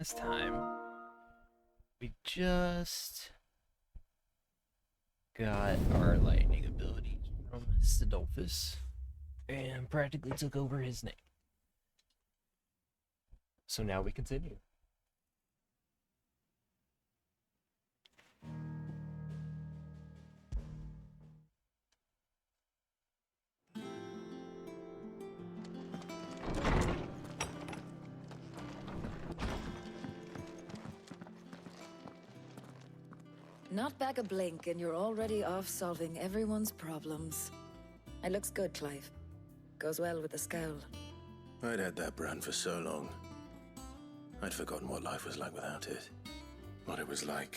This time, we just got our lightning abilities from Sidolphus and practically took over his name. So now we continue. Not back a blink, and you're already off solving everyone's problems. It looks good, Clive. Goes well with the scowl. I'd had that brand for so long. I'd forgotten what life was like without it. What it was like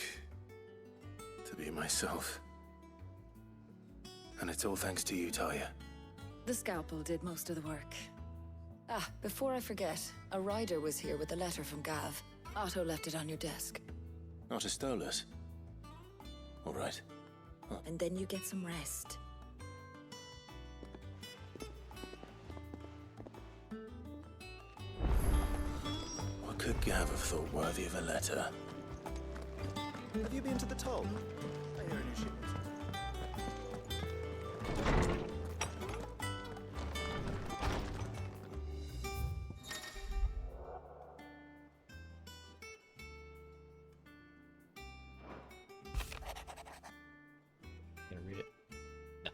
to be myself. And it's all thanks to you, Talia. The scalpel did most of the work. Ah, before I forget, a rider was here with a letter from Gav. Otto left it on your desk. Not a Stolas. All right. And then you get some rest. What could Gav have thought worthy of a letter? Have you been to the toll? I hear an issue. Gonna read it. No.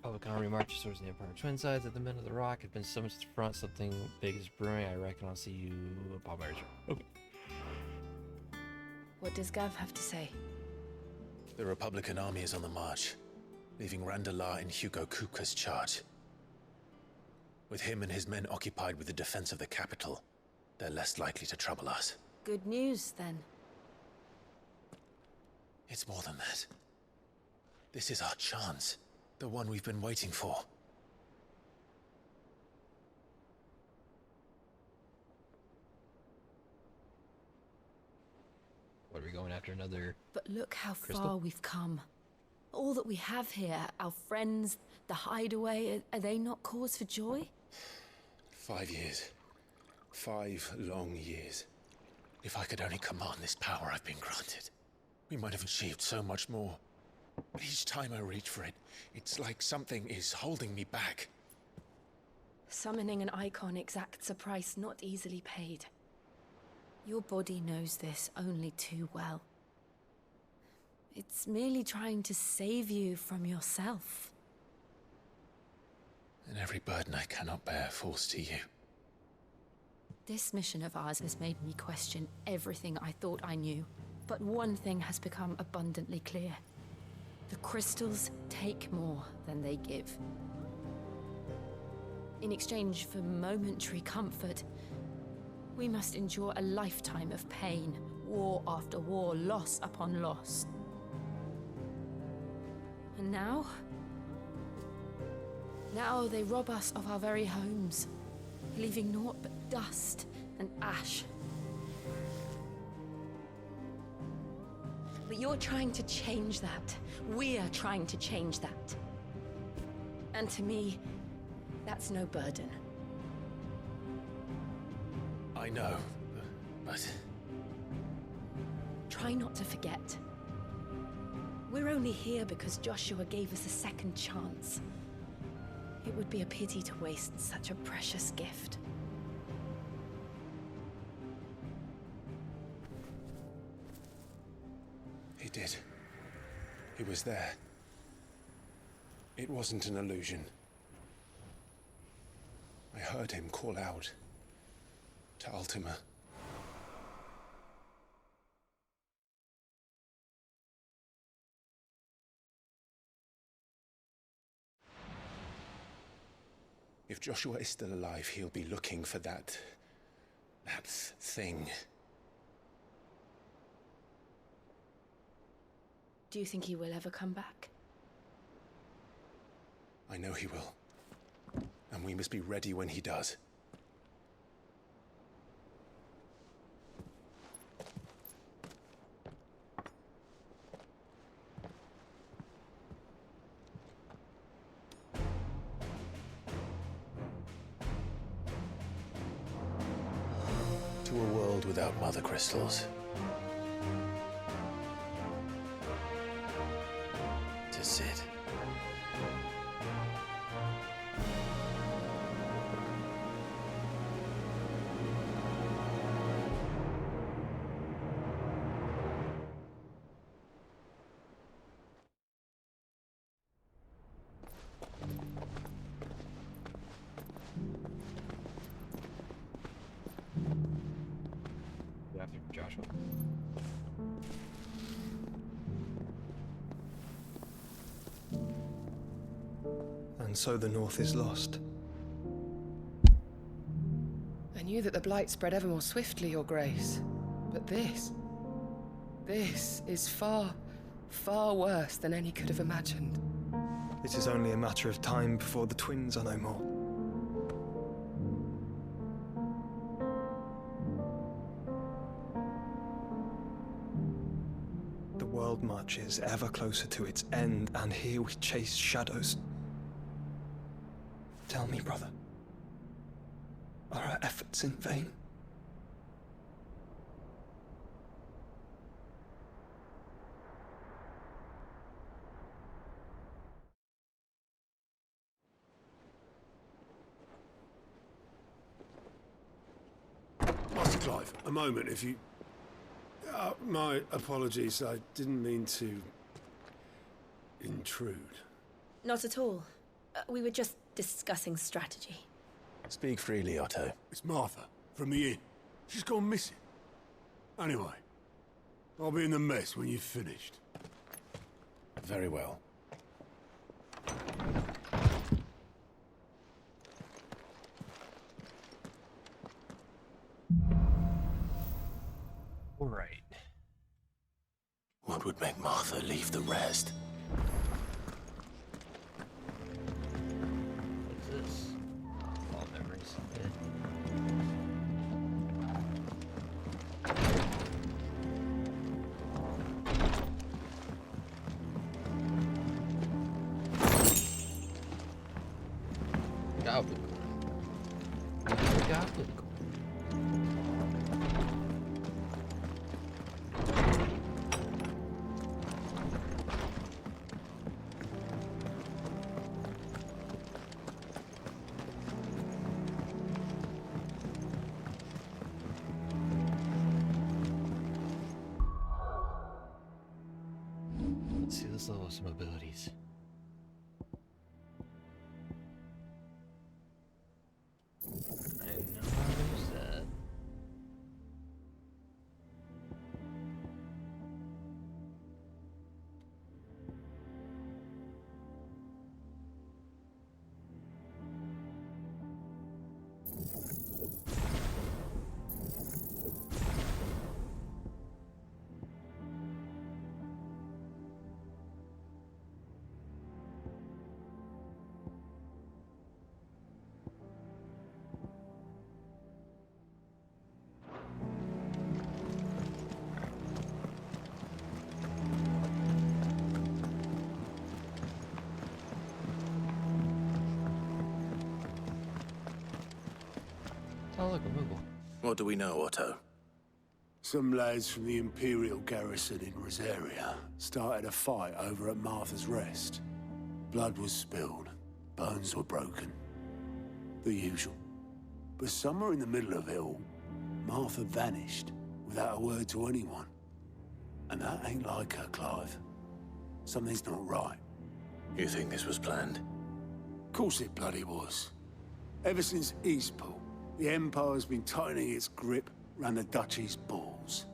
Public Army marches towards the Empire Twin Sides. At the men of the Rock have been summoned to the front. Something big is brewing. I reckon I'll see you upon my return. Okay. What does Gav have to say? The Republican army is on the march, leaving Randalar in Hugo Kuka's charge. With him and his men occupied with the defense of the capital, they're less likely to trouble us. Good news, then. It's more than that. This is our chance. The one we've been waiting for. What are we going after? Another? But look how Crystal? far we've come. All that we have here, our friends, the hideaway, are they not cause for joy? 5 years. 5 long years. If I could only command this power I've been granted, we might have achieved so much more. But each time I reach for it, it's like something is holding me back. Summoning an icon exacts a price not easily paid. Your body knows this only too well. It's merely trying to save you from yourself. And every burden I cannot bear falls to you. This mission of ours has made me question everything I thought I knew. But one thing has become abundantly clear. The crystals take more than they give. In exchange for momentary comfort, we must endure a lifetime of pain, war after war, loss upon loss. And now? Now they rob us of our very homes, leaving naught but dust and ash. But you're trying to change that. We're trying to change that. And to me, that's no burden. I know, but... Try not to forget. We're only here because Joshua gave us a second chance. It would be a pity to waste such a precious gift. He did. He was there. It wasn't an illusion. I heard him call out to Ultima. If Joshua is still alive, he'll be looking for that thing. Do you think he will ever come back? I know he will. And we must be ready when he does. To a world world without mother crystals. To Sid. You after Joshua? And so the North is lost. I knew that the blight spread ever more swiftly, Your Grace. But this is far, far worse than any could have imagined. It is only a matter of time before the twins are no more. The world marches ever closer to its end, and here we chase shadows. Tell me, brother, are our efforts in vain? Master Clive, a moment, if you... my apologies, I didn't mean to... intrude. Not at all. We were just discussing strategy. Speak freely, Otto. It's Martha, from the inn. She's gone missing. Anyway, I'll be in the mess when you've finished. Very well. All right. What would make Martha leave the rest? What's this? All memories. Goblin corn. Goblin corn. Let's see this level of some abilities. I know there's that. Oh, look, a Moogle. What do we know, Otto? Some lads from the Imperial garrison in Rosaria started a fight over at Martha's Rest. Blood was spilled, bones were broken. The usual. But somewhere in the middle of it all, Martha vanished without a word to anyone. And that ain't like her, Clive. Something's not right. You think this was planned? Of course it bloody was. Ever since Eastpool, the Empire's been tightening its grip round the Duchy's balls.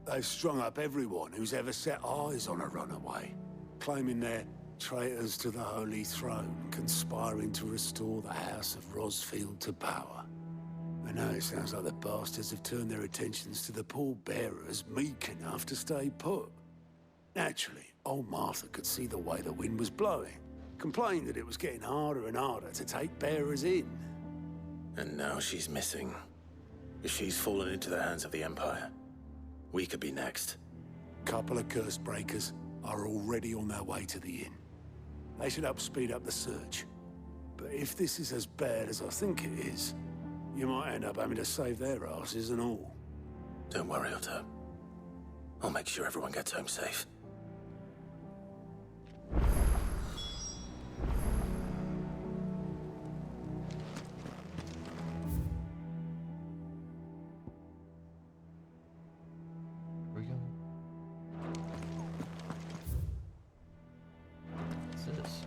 They've strung up everyone who's ever set eyes on a runaway, claiming they're traitors to the Holy Throne, conspiring to restore the House of Rosfield to power. And now it sounds like the bastards have turned their attentions to the pallbearers meek enough to stay put. Naturally, old Martha could see the way the wind was blowing, complained that it was getting harder and harder to take bearers in. And now she's missing. If she's fallen into the hands of the Empire, we could be next. Couple of curse breakers are already on their way to the inn. They should help speed up the search. But if this is as bad as I think it is, you might end up having to save their asses and all. Don't worry, Otto. I'll make sure everyone gets home safe. Where we going? What's this?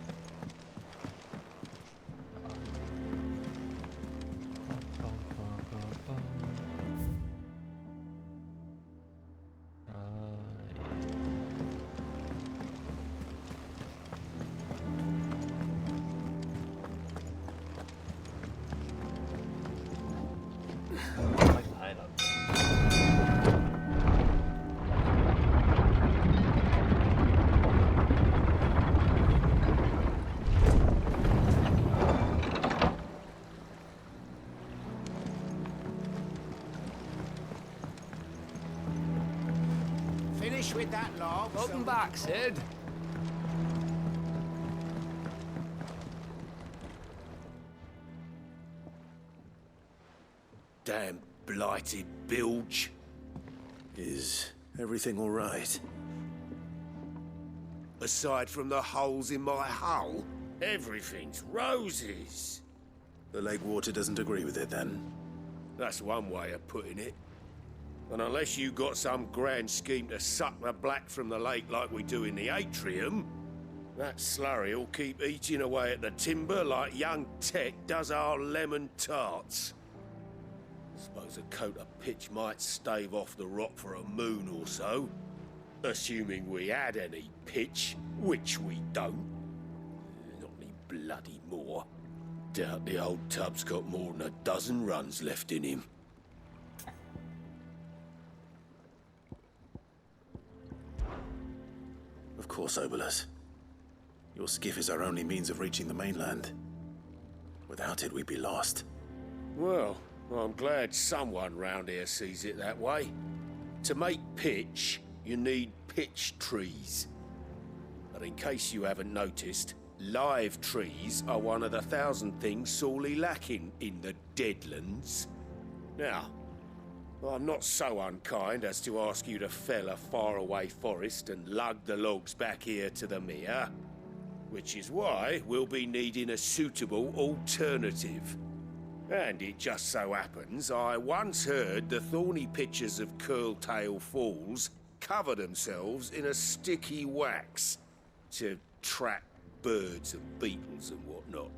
Finish with that log. Welcome back, Sid. Damn blighted bilge. Is everything all right? Aside from the holes in my hull, everything's roses. The lake water doesn't agree with it, then? That's one way of putting it. And unless you got some grand scheme to suck the black from the lake like we do in the atrium, that slurry will keep eating away at the timber like young Tech does our lemon tarts. Suppose a coat of pitch might stave off the rot for a moon or so. Assuming we had any pitch, which we don't. Not any bloody more. Doubt the old tub's got more than a dozen runs left in him. Of course, Obolus. Your skiff is our only means of reaching the mainland. Without it, we'd be lost. Well, I'm glad someone round here sees it that way. To make pitch, you need pitch trees. But in case you haven't noticed, live trees are one of the 1,000 things sorely lacking in the Deadlands. Now, I'm not so unkind as to ask you to fell a faraway forest and lug the logs back here to the mere, which is why we'll be needing a suitable alternative. And it just so happens I once heard the thorny pitchers of Curltail Falls cover themselves in a sticky wax to trap birds and beetles and whatnot.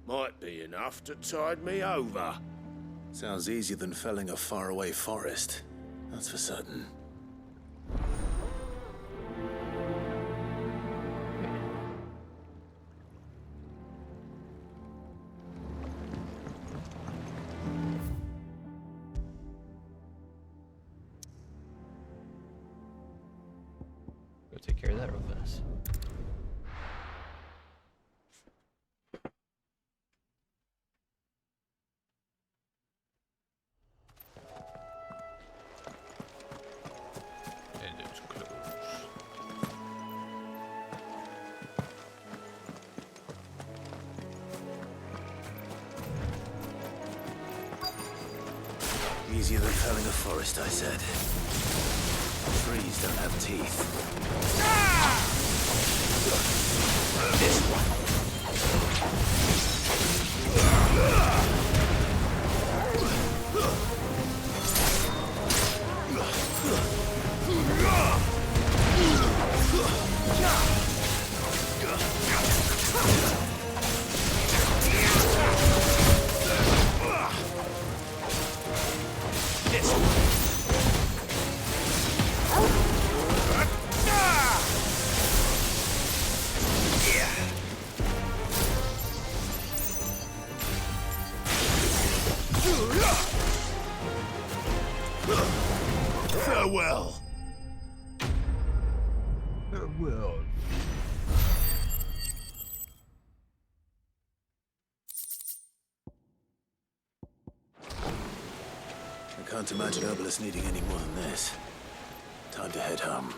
Might be enough to tide me over. Sounds easier than felling a faraway forest. That's for certain. Go take care of that real fast. And it's close. Easier than felling a forest, I said. Trees don't have teeth. This one. Farewell. Farewell. I can't imagine Obolus needing any more than this. Time to head home.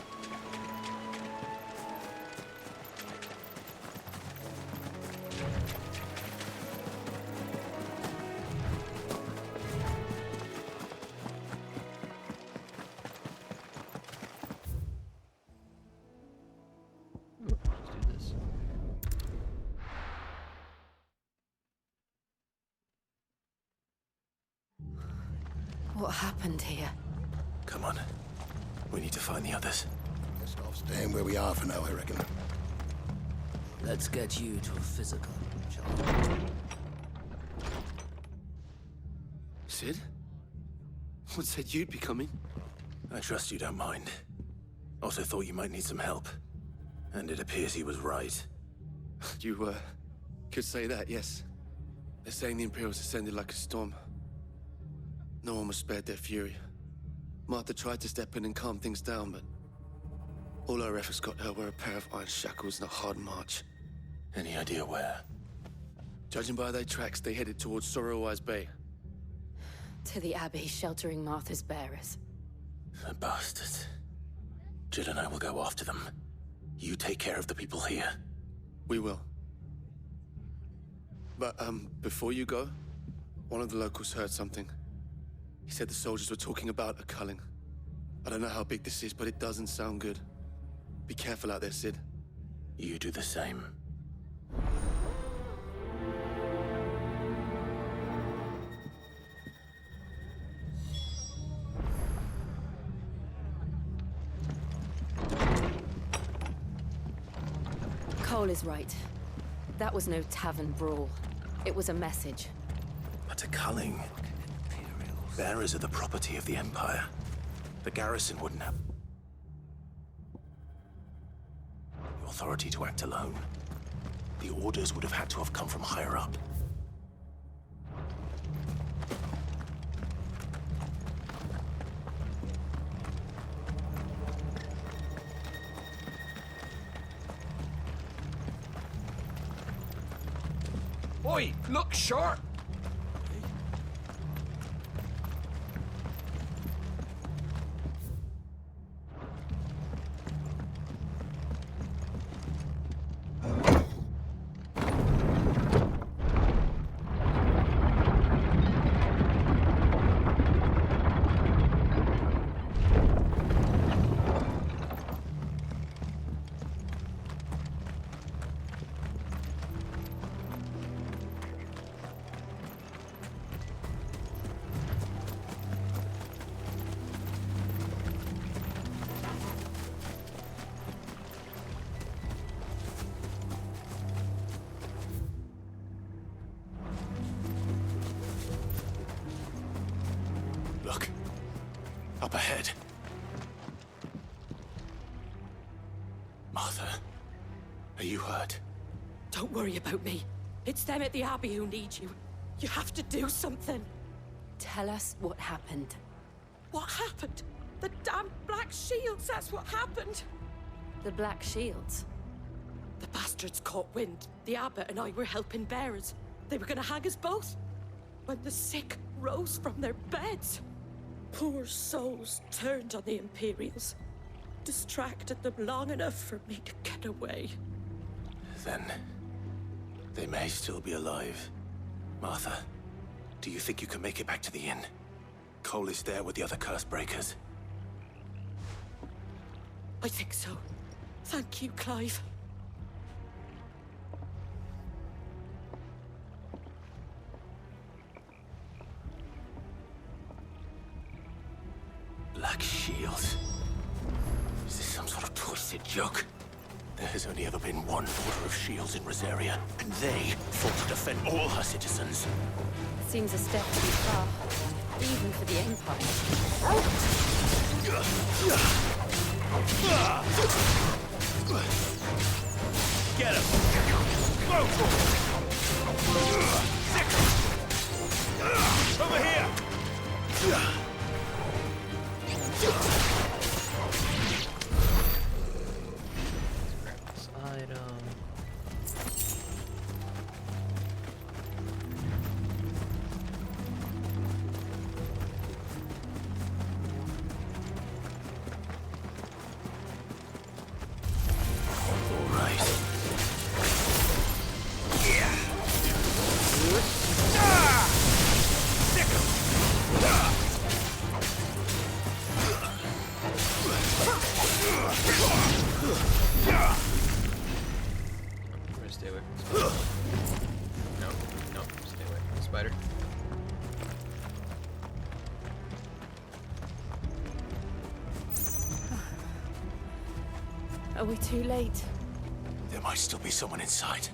What happened here? Come on. We need to find the others. Best off staying where we are for now, I reckon. Let's get you to a physical, John. Sid? What said you'd be coming? I trust you don't mind. Also thought you might need some help. And it appears he was right. You, could say that, yes. They're saying the Imperials ascended like a storm. No one was spared their fury. Martha tried to step in and calm things down, but all our efforts got her were a pair of iron shackles and a hard march. Any idea where? Judging by their tracks, they headed towards Sorrowwise Bay. To the Abbey sheltering Martha's bearers. The bastards. Jill and I will go after them. You take care of the people here. We will. But, before you go, one of the locals heard something. He said the soldiers were talking about a culling. I don't know how big this is, but it doesn't sound good. Be careful out there, Sid. You do the same. Cole is right. That was no tavern brawl. It was a message. But a culling. Bearers are the property of the Empire. The garrison wouldn't have the authority to act alone. The orders would have had to have come from higher up. Oi, look sharp! Look. Up ahead. Martha, are you hurt? Don't worry about me. It's them at the Abbey who need you. You have to do something. Tell us what happened. What happened? The damn Black Shields, that's what happened. The Black Shields? The bastards caught wind. The Abbot and I were helping bearers. They were gonna hang us both. When the sick rose from their beds, poor souls turned on the Imperials. Distracted them long enough for me to get away. Then, they may still be alive. Martha, do you think you can make it back to the inn? Cole is there with the other curse breakers. I think so. Thank you, Clive. Black Shields. Is this some sort of twisted joke? There has only ever been one order of shields in Rosaria, and they fought to defend all her citizens. Seems a step too far, even for the Empire. Get him! Go! Over here! Are we too late? There might still be someone inside.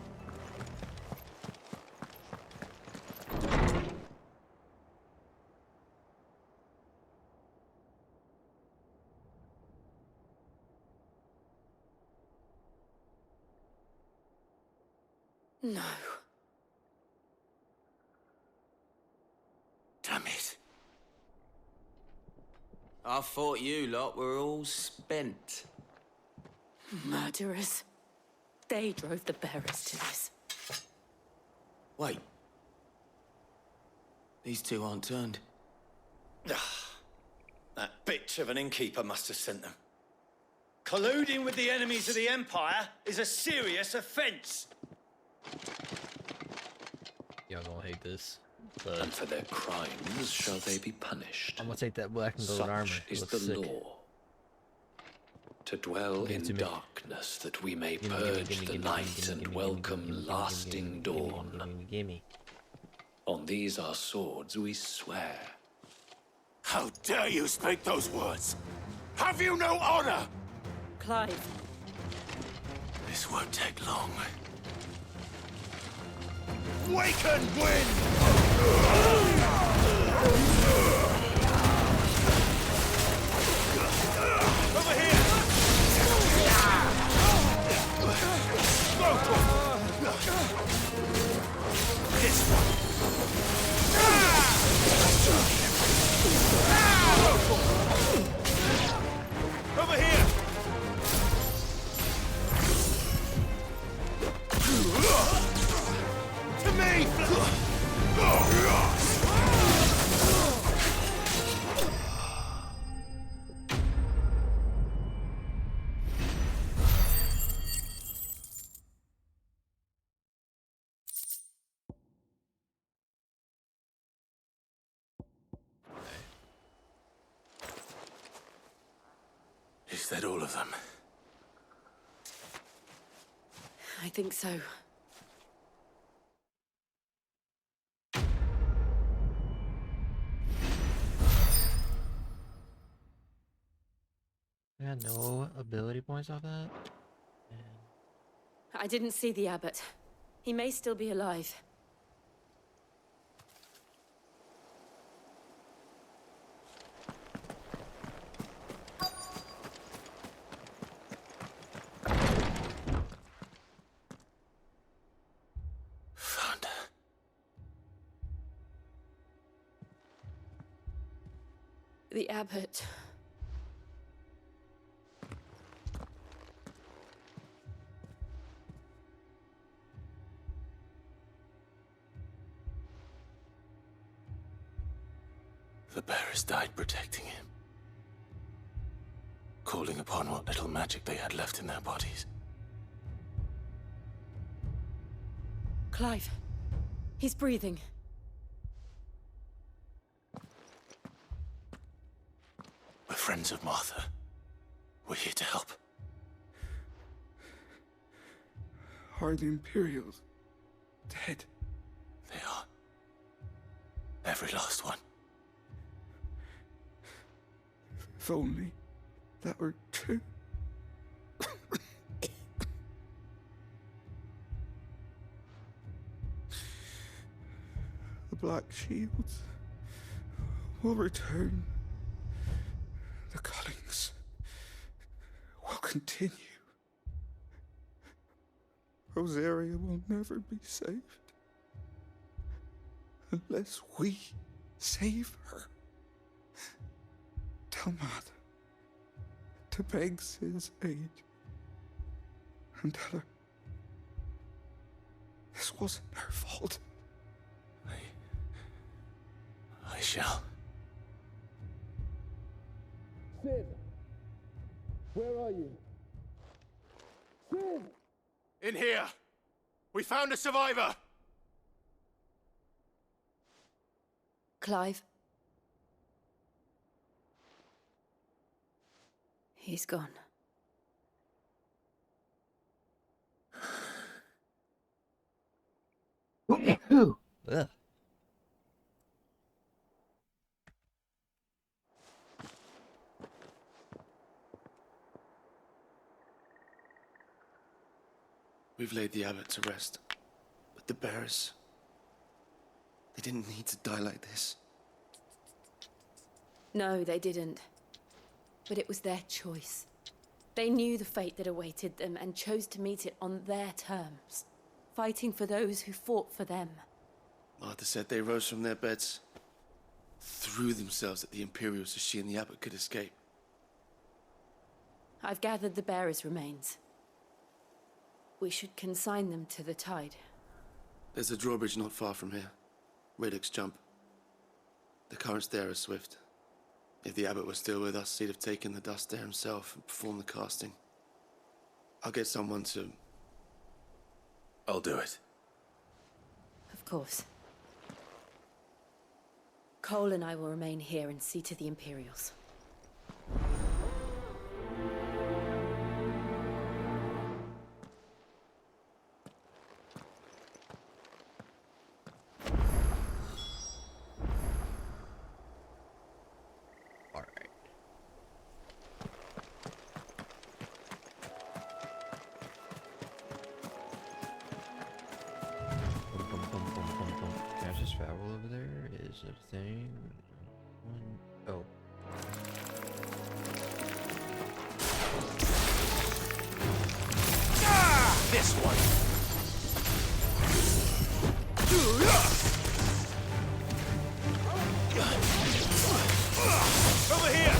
No. Damn it. I thought you lot were all spent. Murderers. They drove the bearers to this. Wait. These two aren't turned. That bitch of an innkeeper must have sent them. Colluding with the enemies of the Empire is a serious offence. Y'all gonna hate this. But And for their crimes shall they be punished. I'm gonna take that black and gold Such armor. It is looks the sick. law. To dwell Give it to in me. darkness that we may Gimme, purge gimme, the gimme, night gimme, and gimme, welcome gimme, gimme, lasting gimme, dawn. gimme. On these our swords we swear. How dare you speak those words? Have you no honor? Clive. This won't take long. Wake and win! Over here! This one. Over here! To me! Is that all of them? I think so. I got no ability points off that. I didn't see the abbot. He may still be alive. Found her. The abbot. The bearers died protecting him. Calling upon what little magic they had left in their bodies. Clive. He's breathing. We're friends of Martha. We're here to help. Are the Imperials dead? They are. Every last one. If only that were true. The Black Shields will return. The cullings will continue. Rosaria will never be saved unless we save her. Tell Matt to beg Sid's aid and tell her this wasn't her fault. I shall. Sid! Where are you? Sid! In here! We found a survivor! Clive. He's gone. Ugh. We've laid the abbot to rest. But the bearers... they didn't need to die like this. No, they didn't. But it was their choice. They knew the fate that awaited them and chose to meet it on their terms, fighting for those who fought for them. Martha said they rose from their beds, threw themselves at the Imperials so she and the abbot could escape. I've gathered the bearers' remains. We should consign them to the tide. There's a drawbridge not far from here. Radix Jump. The currents there are swift. If the abbot was still with us, he'd have taken the dust there himself and performed the casting. I'll get someone to... I'll do it. Of course. Cole and I will remain here and see to the Imperials. Thing. Oh. This one. Over here.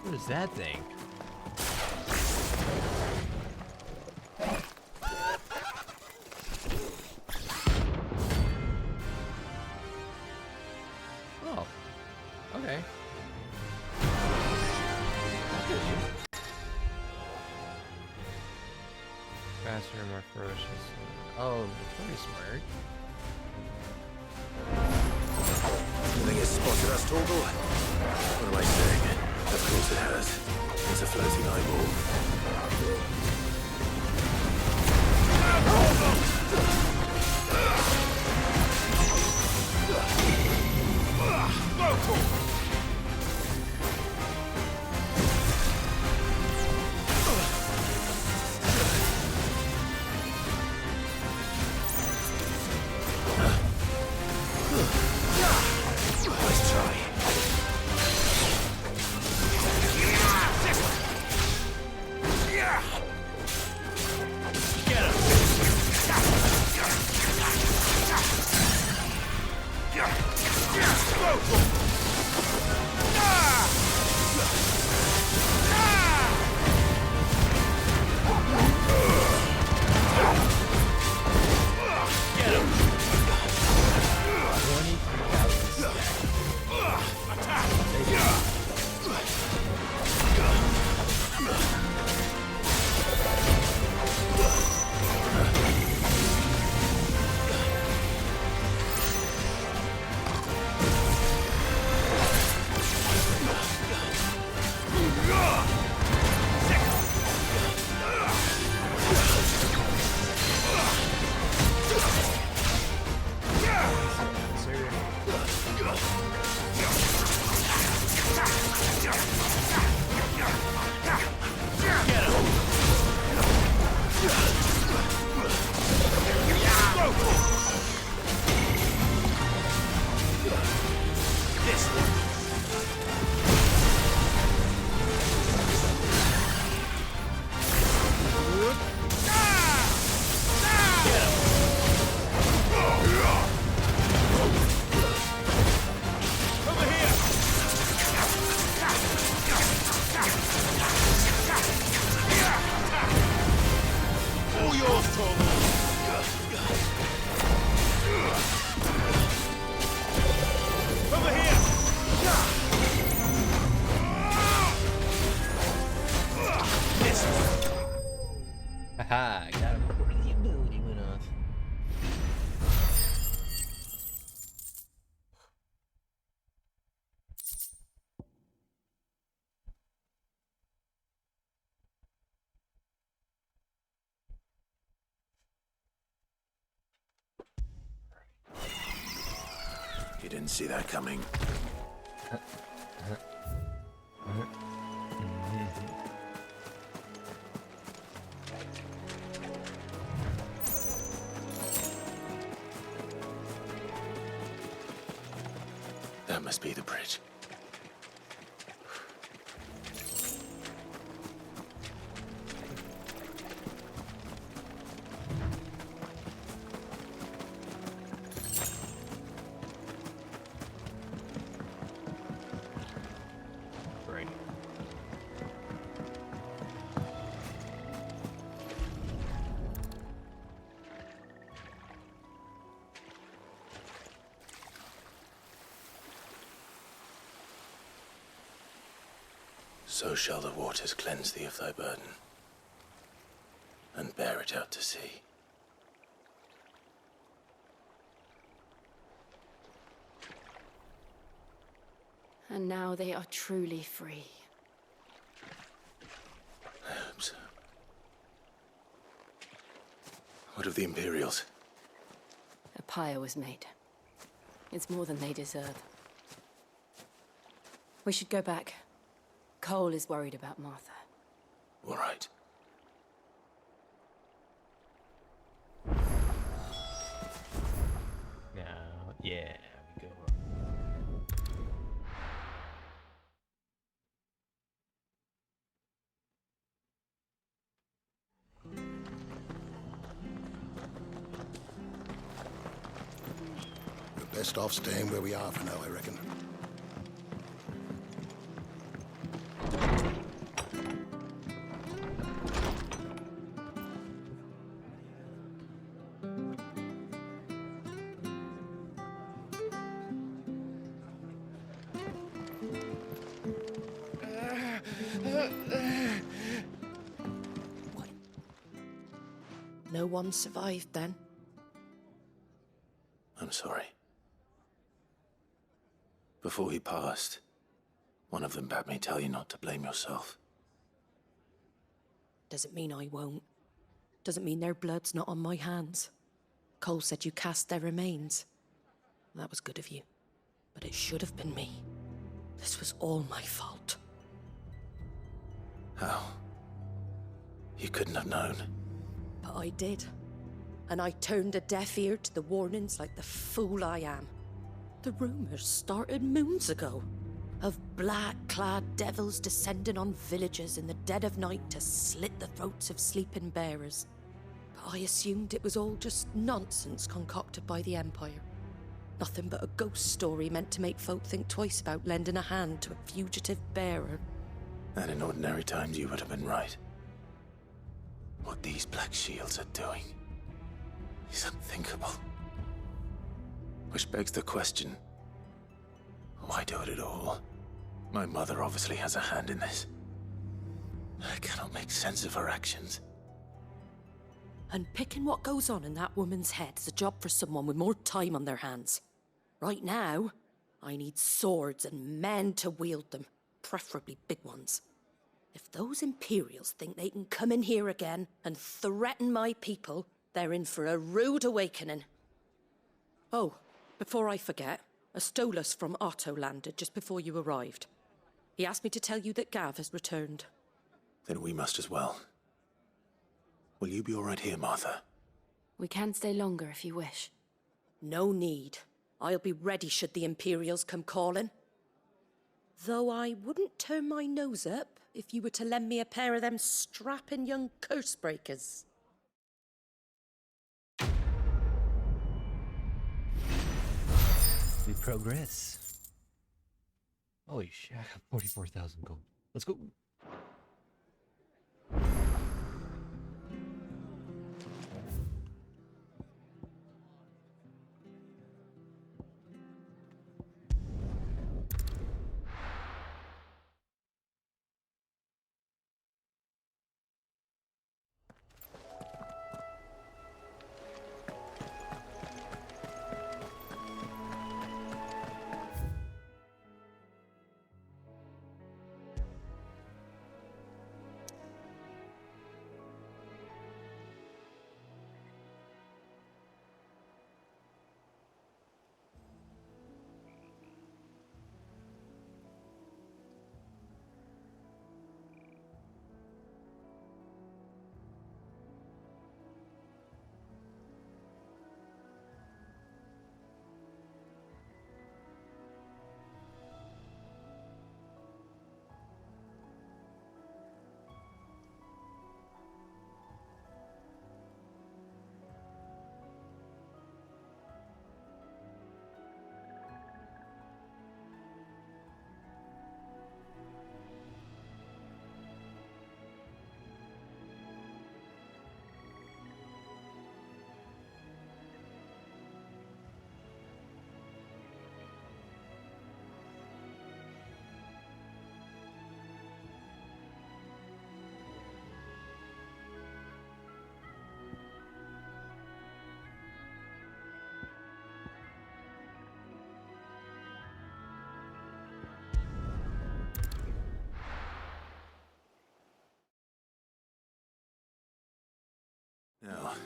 What is that thing? Oh, okay. Faster and more ferocious. Oh, that's pretty smart. You think it's spotted us, Torgal? What am I saying? Of course it has. It's a floating eyeball. Nice try. Haha, got him before the ability went off. You didn't see that coming. That must be the bridge. Right. So shall the waters cleanse thee of thy burden, and bear it out to sea. And now they are truly free. I hope so. What of the Imperials? A pyre was made. It's more than they deserve. We should go back. Cole is worried about Martha. All right. Now, yeah, we go. We're best off staying where we are for now, I reckon. No one survived then? I'm sorry. Before he passed, one of them bade me tell you not to blame yourself. Doesn't mean I won't. Doesn't mean their blood's not on my hands. Cole said you cast their remains. That was good of you. But it should have been me. This was all my fault. How? You couldn't have known. But I did. And I turned a deaf ear to the warnings like the fool I am. The rumors started moons ago. Of black-clad devils descending on villages in the dead of night to slit the throats of sleeping bearers. But I assumed it was all just nonsense concocted by the Empire. Nothing but a ghost story meant to make folk think twice about lending a hand to a fugitive bearer. And in ordinary times you would have been right. What these Black Shields are doing is unthinkable. Which begs the question, why do it at all? My mother obviously has a hand in this. I cannot make sense of her actions. And picking what goes on in that woman's head is a job for someone with more time on their hands. Right now, I need swords and men to wield them, preferably big ones. If those Imperials think they can come in here again and threaten my people, they're in for a rude awakening. Oh, before I forget, a Stolas from Otto landed just before you arrived. He asked me to tell you that Gav has returned. Then we must as well. Will you be all right here, Martha? We can stay longer if you wish. No need. I'll be ready should the Imperials come calling. Though I wouldn't turn my nose up if you were to lend me a pair of them strapping young curse breakers. We progress. Holy shit, I got 44,000 gold. Let's go.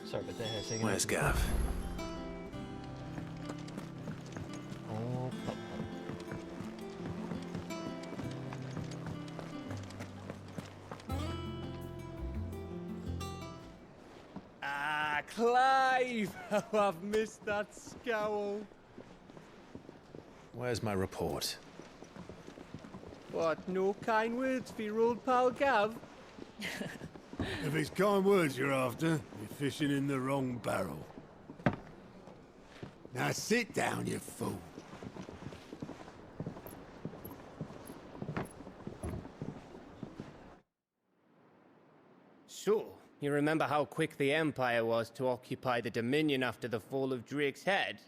Sorry about that. Had a second. Where's Gav? Oh, pup. Ah, Clive! How I've missed that scowl. Where's my report? What, no kind words for your old pal Gav? If it's kind words you're after, you're fishing in the wrong barrel. Now sit down, you fool. So, you remember how quick the Empire was to occupy the Dominion after the fall of Drake's head?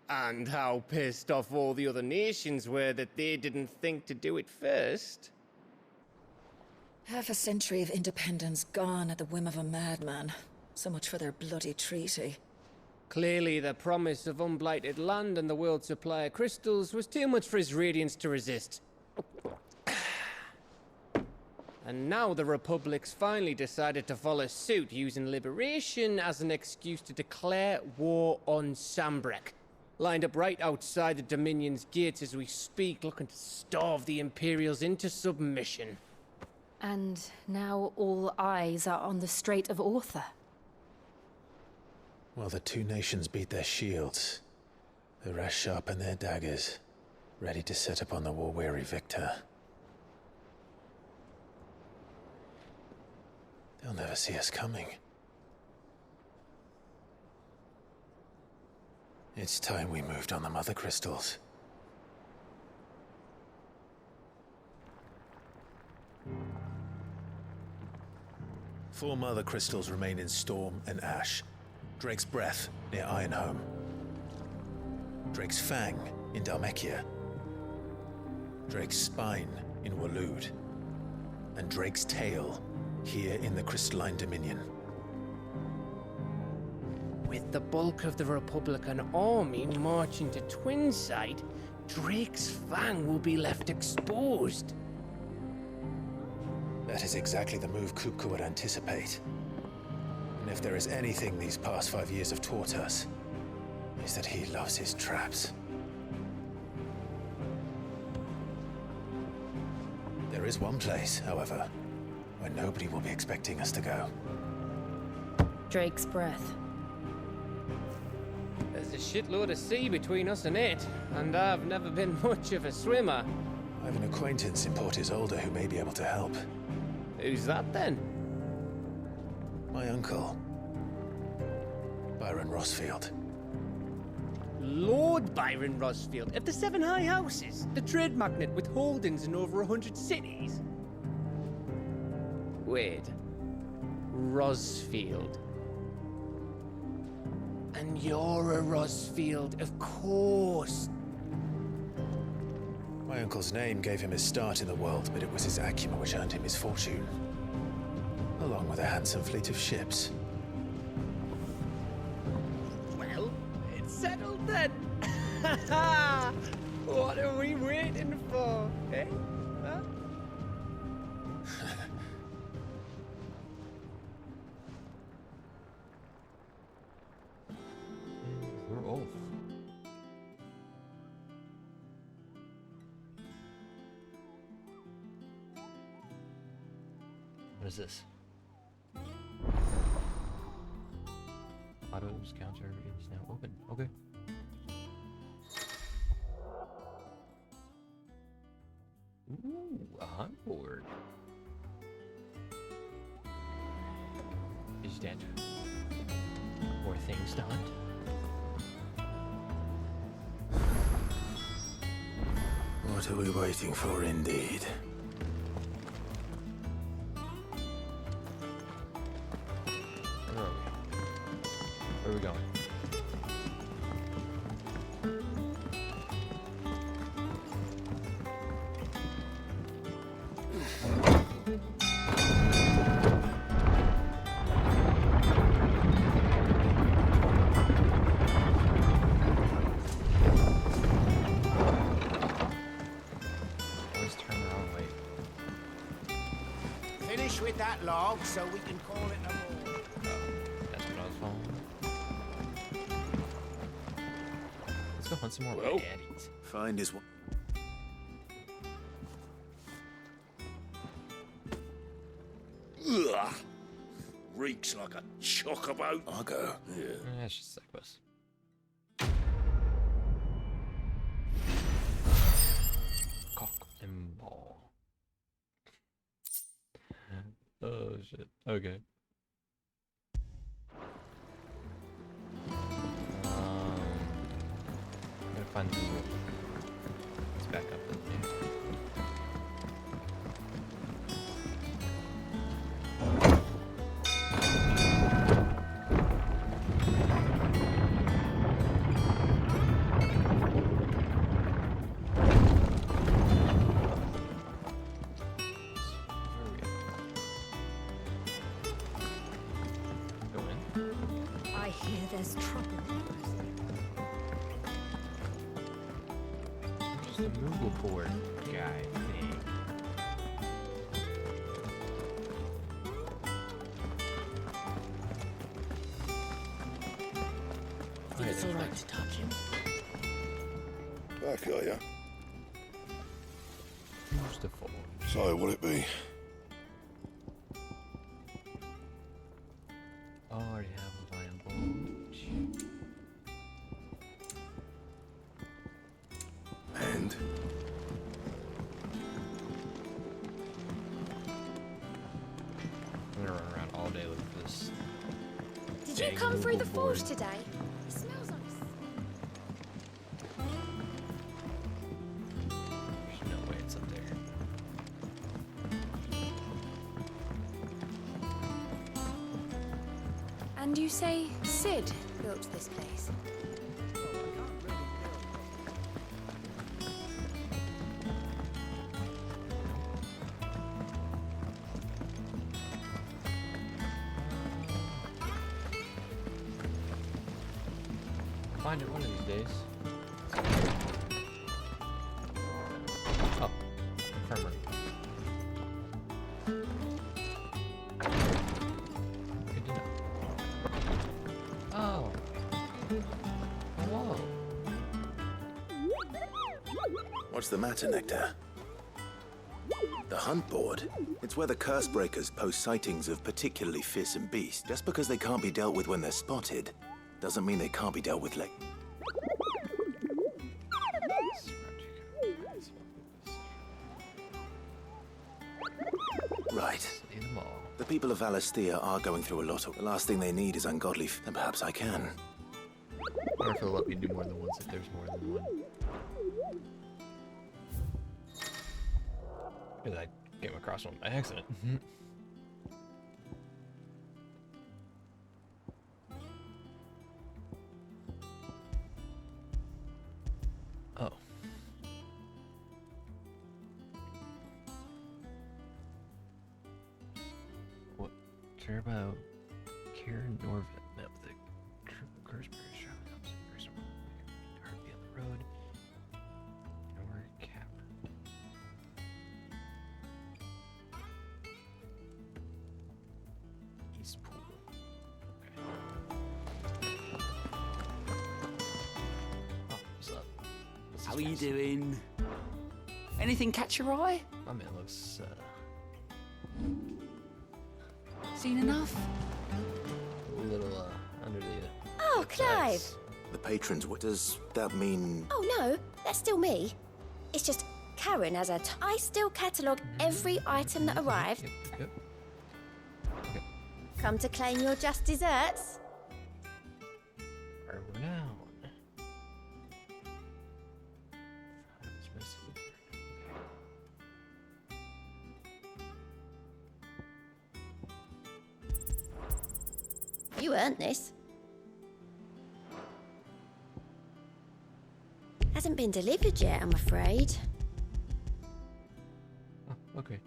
And how pissed off all the other nations were that they didn't think to do it first? Half a century of independence gone at the whim of a madman. So much for their bloody treaty. Clearly, the promise of unblighted land and the world's supply of crystals was too much for his radiance to resist. And now the Republic's finally decided to follow suit, using liberation as an excuse to declare war on Sambrek. Lined up right outside the Dominion's gates as we speak, looking to starve the Imperials into submission. And now all eyes are on the Strait of Author. Well, the two nations beat their shields. The rest sharpen their daggers, ready to set upon the war-weary victor. They'll never see us coming. It's time we moved on the Mother Crystals. Four Mother Crystals remain in Storm and Ash. Drake's Breath near Ironhome. Drake's Fang in Dhalmekia. Drake's Spine in Waloed. And Drake's Tail here in the Crystalline Dominion. With the bulk of the Republican army marching to Twinside, Drake's Fang will be left exposed. That is exactly the move Kupka would anticipate. And if there is anything these past 5 years have taught us, is that he loves his traps. There is one place, however, where nobody will be expecting us to go. Drake's Breath. There's a shitload of sea between us and it, and I've never been much of a swimmer. I have an acquaintance in Port Isolde who may be able to help. Who's that then? My uncle, Byron Rossfield. Lord Byron Rossfield of the Seven High Houses, the trade magnate with holdings in over 100 cities. Wait, Rossfield. And you're a Rossfield, of course. My uncle's name gave him his start in the world, but it was his acumen which earned him his fortune. Along with a handsome fleet of ships. Well, it's settled then. What are we waiting for, eh? Huh? We're off. What is this? Auto's counter is now open. Okay. Ooh, I'm bored. Is that more things to hunt? What are we waiting for, indeed? Where are we? Where are we going? Always turn around, wait. Finish with that log so we can call it a war. go hunt some more Well, baddies. find his one. Ugh. Reeks like a chocobo. I'll go. Yeah. That's just succubus. Cock and ball. Oh shit. Okay. I'm gonna find the. Let's back up the news. I hear there's trouble. Just the Moogle board guy thing. Think it's alright to touch him? Back, are ya? Who's the four? So, will it be? Already have a viable. And? I'm gonna run around all day looking for this. Did you dang come through the Moogle forge board. today? It smells like. There's no way it's up there. And you say Sid built this place? Find it one of these days. Oh, infirmary. Good to know. Oh. Whoa. What's the matter, Nectar? The hunt board? It's where the curse breakers post sightings of particularly fearsome beasts. Just because they can't be dealt with when they're spotted, doesn't mean they can't be dealt with Right. See them all. The people of Valisthea are going through a lot of... The last thing they need is ungodly... And perhaps I can. I wonder if it'll let me do more than once if there's more than one. Because I came across one by accident. Oh. What? Care about Karen Norvin met with a troop of curse bearers traveling up some person hardly on the road. Nor cavern. East Pool. Okay. Oh, what's up? What's How this are you place? doing? Anything catch your eye? My man looks Seen enough? a little under the Oh, Clive! The patrons... What does that mean? Oh no, that's still me. It's just Karen has I still catalogue every item that arrived. Yep. Come to claim your just desserts? Are we now? You earned this. Hasn't been delivered yet, I'm afraid. Oh, okay.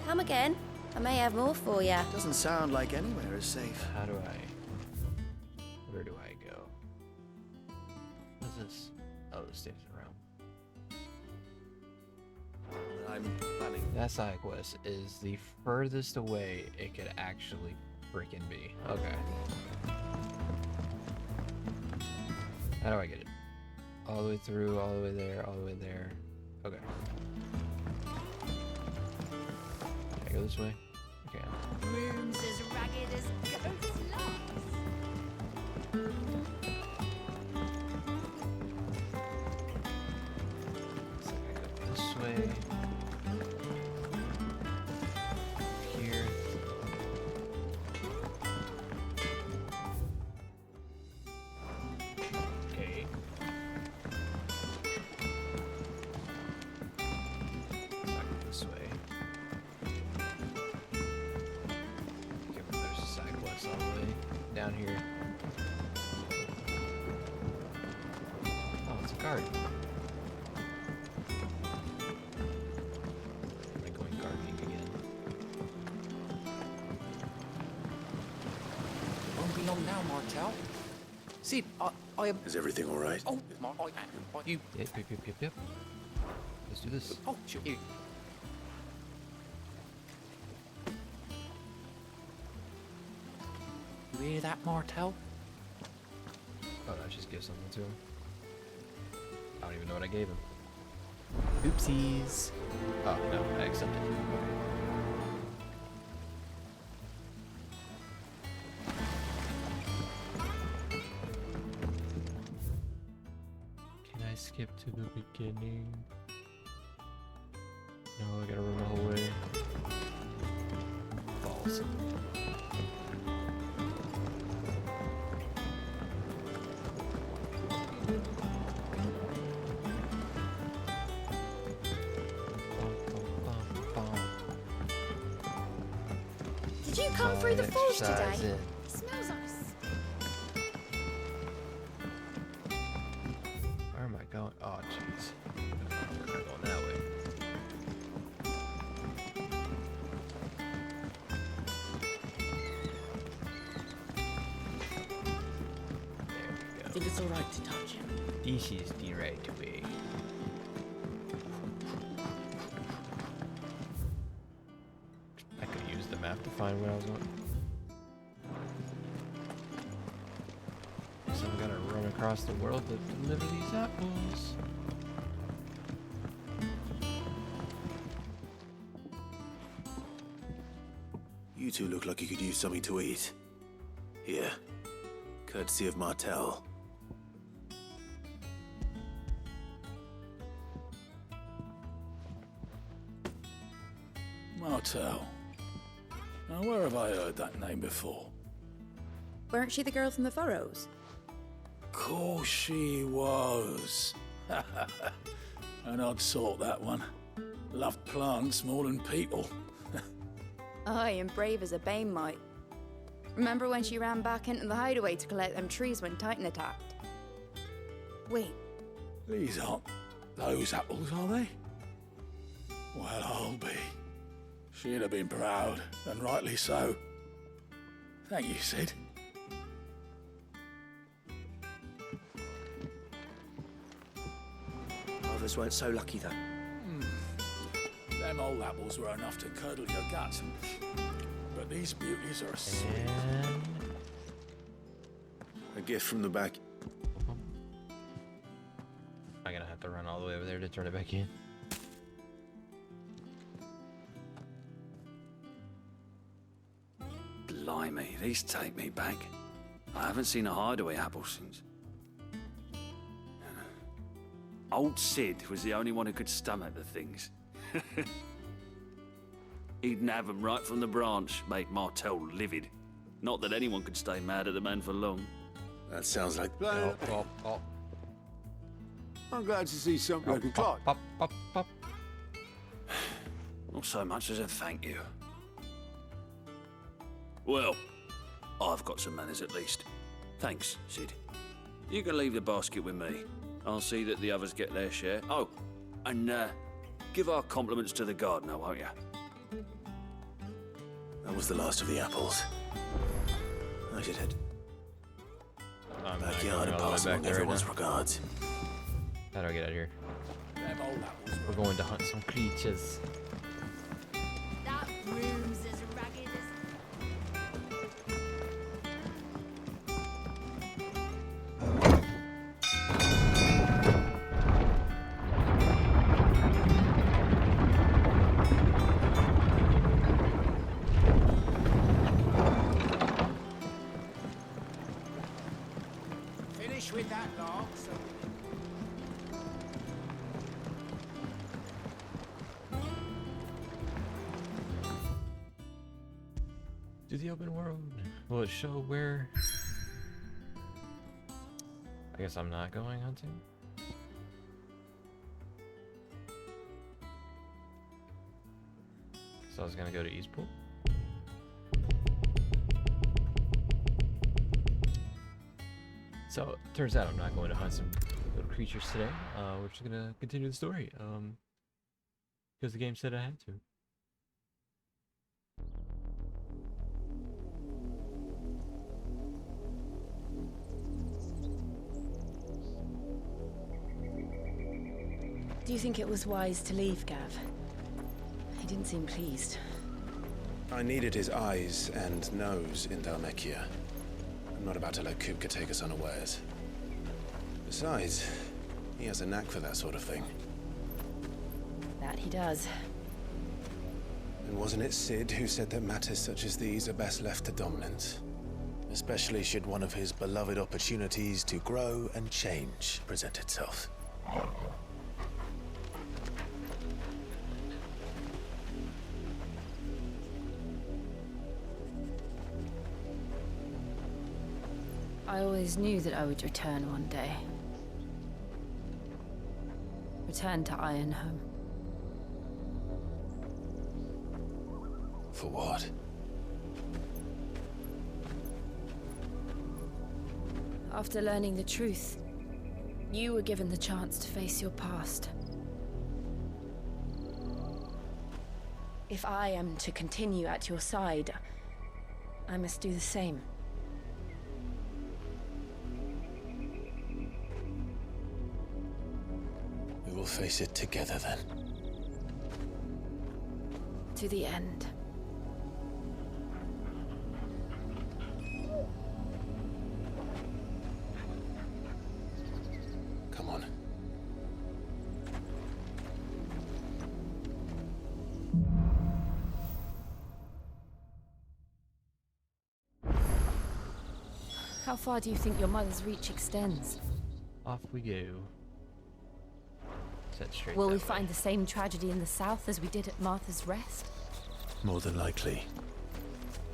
Come again. I may have more for you. Doesn't sound like anywhere is safe. How do I... Where do I go? What's this? Oh, the stairs around. I'm planning... That side quest is the furthest away it could actually freaking be. Okay. How do I get it? All the way through, all the way there, all the way there. Okay. Can I go this way? Okay. Rooms as ragged as goat's locks. So I gotta go this way. Here. Okay. So I go this way. Okay, well, there's a side quest all the way down here. Oh, it's a garden. Am I going gardening again? Won't be long now, Martel. Sid, I am. Is everything all right? Oh, you. Yep. Let's do this. Oh, sure. You hear that, Martel? Oh, no, just give something to him. I don't even know what I gave him. Oopsies. Oh, no, I accepted. Can I skip to the beginning? No, I gotta run the whole way. Balls. Did you come through the forge today? Exercise it. It smells nice. Where am I going? Oh, jeez. We're not going that way. I think it's alright to touch him. This is the right way. I could use the map to find where I was going. So I gotta run across the world to deliver these apples. You two look like you could use something to eat. Here. Courtesy of Martel. Martel. Now, where have I heard that name before? Weren't she the girl from the Furrows? Course she was. An odd sort, that one. Loved plants more than people. Aye, and brave as a bane might. Remember when she ran back into the hideaway to collect them trees when Titan attacked? Wait, These aren't those apples, are they? Well, I'll be. She'd have been proud, and rightly so. Thank you, Sid. Others weren't so lucky, though. Them old apples were enough to curdle your guts. But these beauties are sweet. A gift from the back. I'm gonna have to run all the way over there to turn it back in. Blimey, these take me back. I haven't seen a hideaway apple since. Old Sid was the only one who could stomach the things. He'd nab them right from the branch, make Martel livid. Not that anyone could stay mad at the man for long. That sounds like... I'm glad to see something I can climb. Not so much as a thank you. Well, I've got some manners at least. Thanks, Sid. You can leave the basket with me. I'll see that the others get their share. Oh, and give our compliments to the gardener, won't you? That was the last of the apples. I should head backyard and pass along everyone's regards. How do I get out of here? We're going to hunt some creatures. that room's as ragged as... To the open world. Will it show where? I guess I'm not going hunting. So I was gonna go to Eastpool. So turns out I'm not going to hunt some little creatures today. We're just gonna continue the story. Because the game said I had to. Do you think it was wise to leave, Gav? He didn't seem pleased. I needed his eyes and nose in Dhalmekia. I'm not about to let Kupka take us unawares. Besides, he has a knack for that sort of thing. That he does. And wasn't it Sid who said that matters such as these are best left to dominance? Especially should one of his beloved opportunities to grow and change present itself. I always knew that I would return one day. Return to Ironhome. For what? After learning the truth, you were given the chance to face your past. If I am to continue at your side, I must do the same. We will face it together then. To the end. Come on. How far do you think your mother's reach extends? Off we go. Set straight. Will we find the same tragedy in the south as we did at Martha's Rest? More than likely.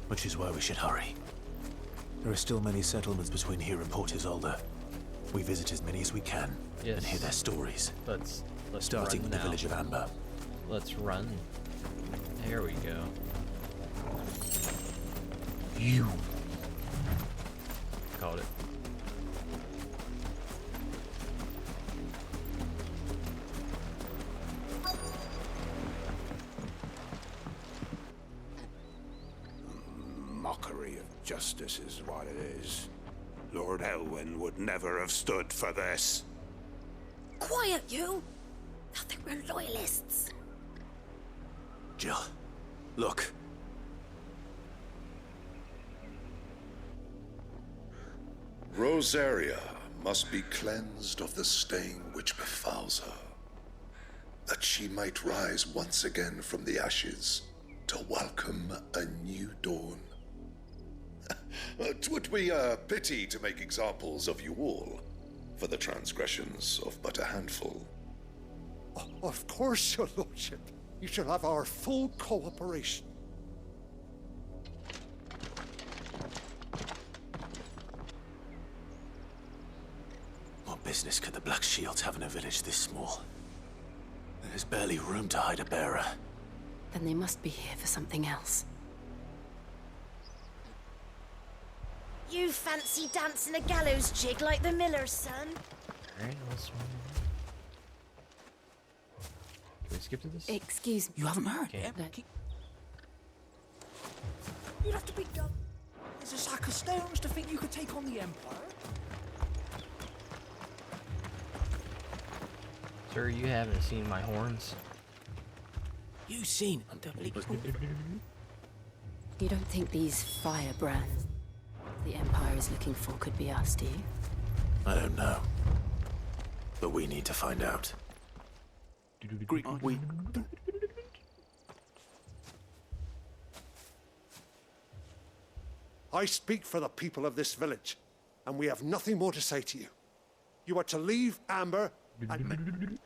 Which is why we should hurry. There are still many settlements between here and Port Isolde. We visit as many as we can and hear their stories. Let's starting run with the now. village of Amber. Let's run. There we go. You called it. Mockery of justice is what it is. Lord Elwyn would never have stood for this. Quiet, you! Nothing, we're loyalists. Jill, look. Rosaria must be cleansed of the stain which befouls her, that she might rise once again from the ashes to welcome a new dawn. 'Twould be a pity to make examples of you all for the transgressions of but a handful. Of course, your lordship. You shall have our full cooperation. What business could the Black Shields have in a village this small? There's barely room to hide a bearer. Then they must be here for something else. You fancy dancing a gallows jig like the miller's son? Alright, let's move. Can we skip to this? Excuse me. You haven't heard? Okay. No. You'd have to be dumb. There's a sack of stones to think you could take on the Empire. Sir, you haven't seen my horns. You seen unbelievable. You don't think these firebrands the Empire is looking for could be us, do you? I don't know. But we need to find out. I speak for the people of this village, and we have nothing more to say to you. You are to leave Amber and...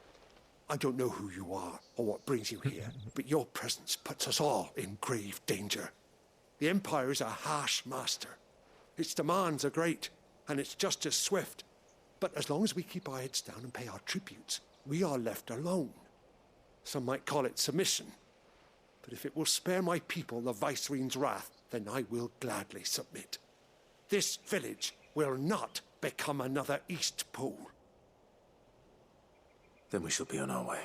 I don't know who you are or what brings you here, but your presence puts us all in grave danger. The Empire is a harsh master. Its demands are great, and its justice swift. But as long as we keep our heads down and pay our tributes, we are left alone. Some might call it submission. But if it will spare my people the Viceroy's wrath, then I will gladly submit. This village will not become another East Pool. Then we shall be on our way.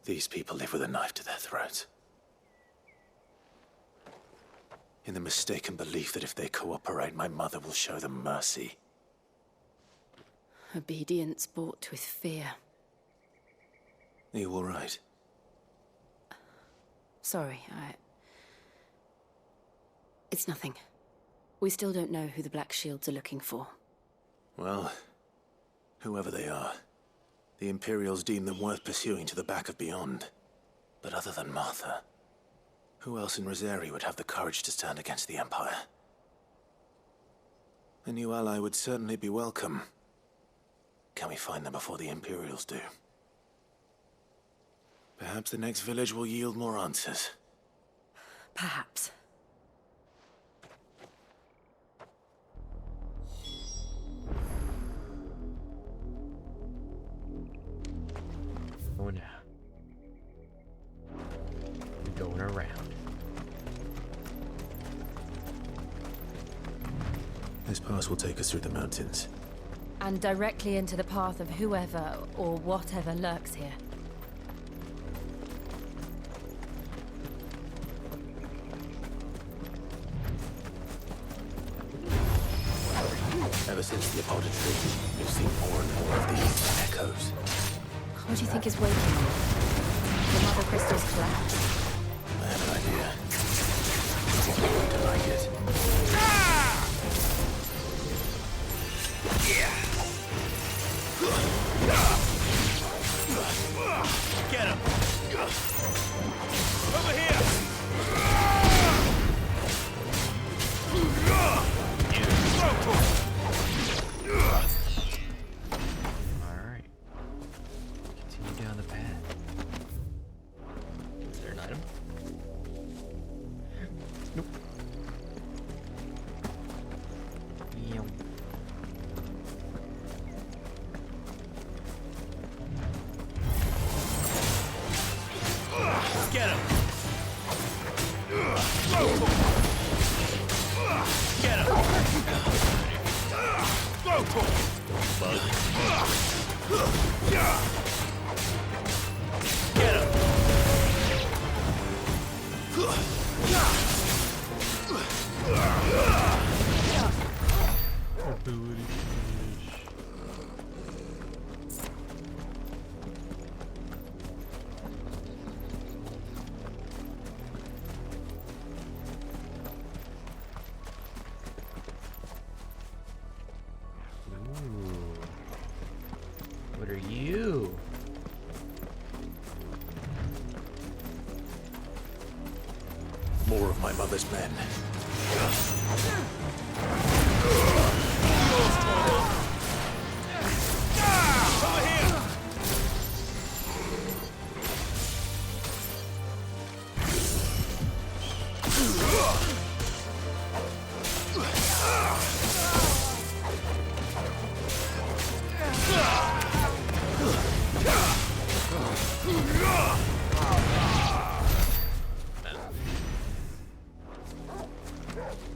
These people live with a knife to their throats. In the mistaken belief that if they cooperate, my mother will show them mercy. Obedience bought with fear. Are you all right? Sorry, It's nothing. We still don't know who the Black Shields are looking for. Well, whoever they are, the Imperials deem them worth pursuing to the back of beyond. But other than Martha, who else in Rosari would have the courage to stand against the Empire? A new ally would certainly be welcome. Can we find them before the Imperials do? Perhaps the next village will yield more answers. Perhaps. Oh no. We're going around. This pass will take us through the mountains. And directly into the path of whoever or whatever lurks here. Ever since the appointed treaty, we've seen more and more of these echoes. What do you think is waking you? The Mother Crystal's collapse? I have an idea. You're going to like it. Get him! Over here! Alright. Continue down the path. Is there an item? Nope. Meow. Get him! Get him! Go for it! Bug. Get him! Ability finish. Ooh. What are you? More of my mother's men. Over here!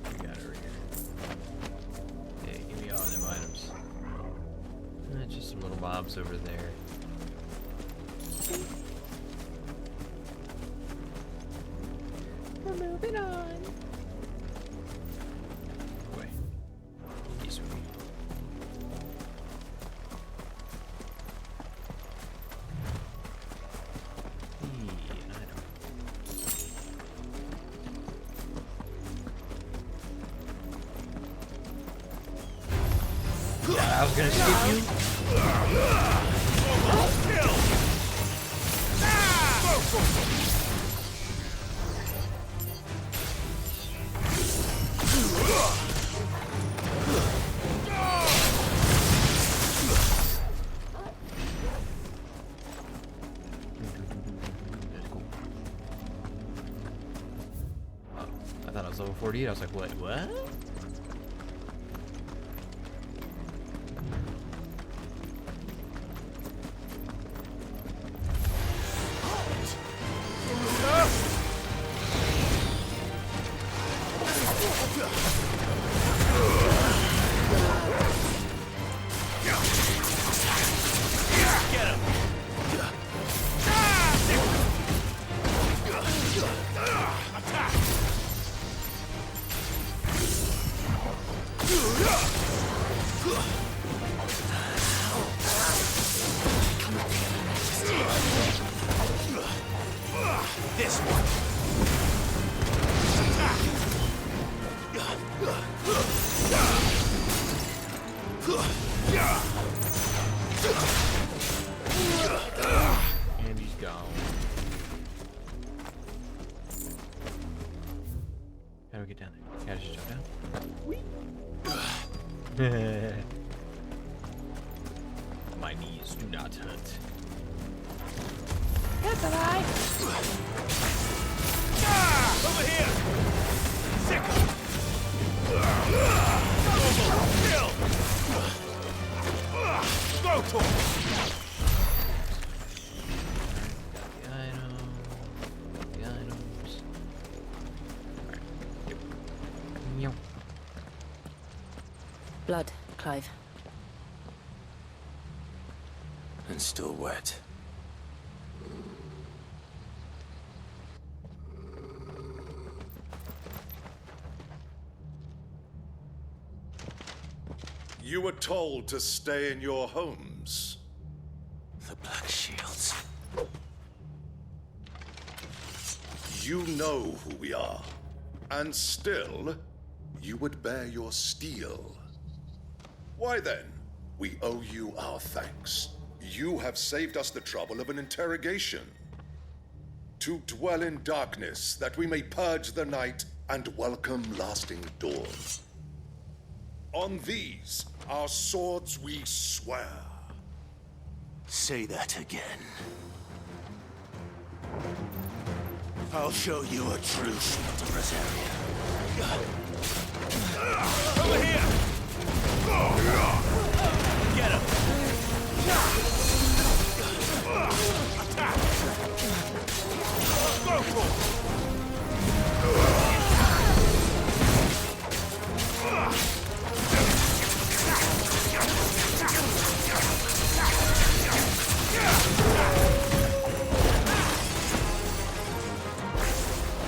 We got it right here. Hey, give me all them items. Just some little mobs over there. We're moving on. Wait. This way. An item. I was gonna skip you. was level 48. I was like, what? This one. And he's gone. How do we get down there? Gotta just jump down. My knees do not hurt. That's alright. Over here. Sick. Kill. Go to him. The items. Alright. Blood, Clive. And still wet. You were told to stay in your homes. The Black Shields. You know who we are. And still, you would bear your steel. Why then, we owe you our thanks. You have saved us the trouble of an interrogation. To dwell in darkness, that we may purge the night and welcome lasting dawn. On these, our swords we swear. Say that again. I'll show you a true shield of Rosaria. Over here! Get him! Attack! Go for it!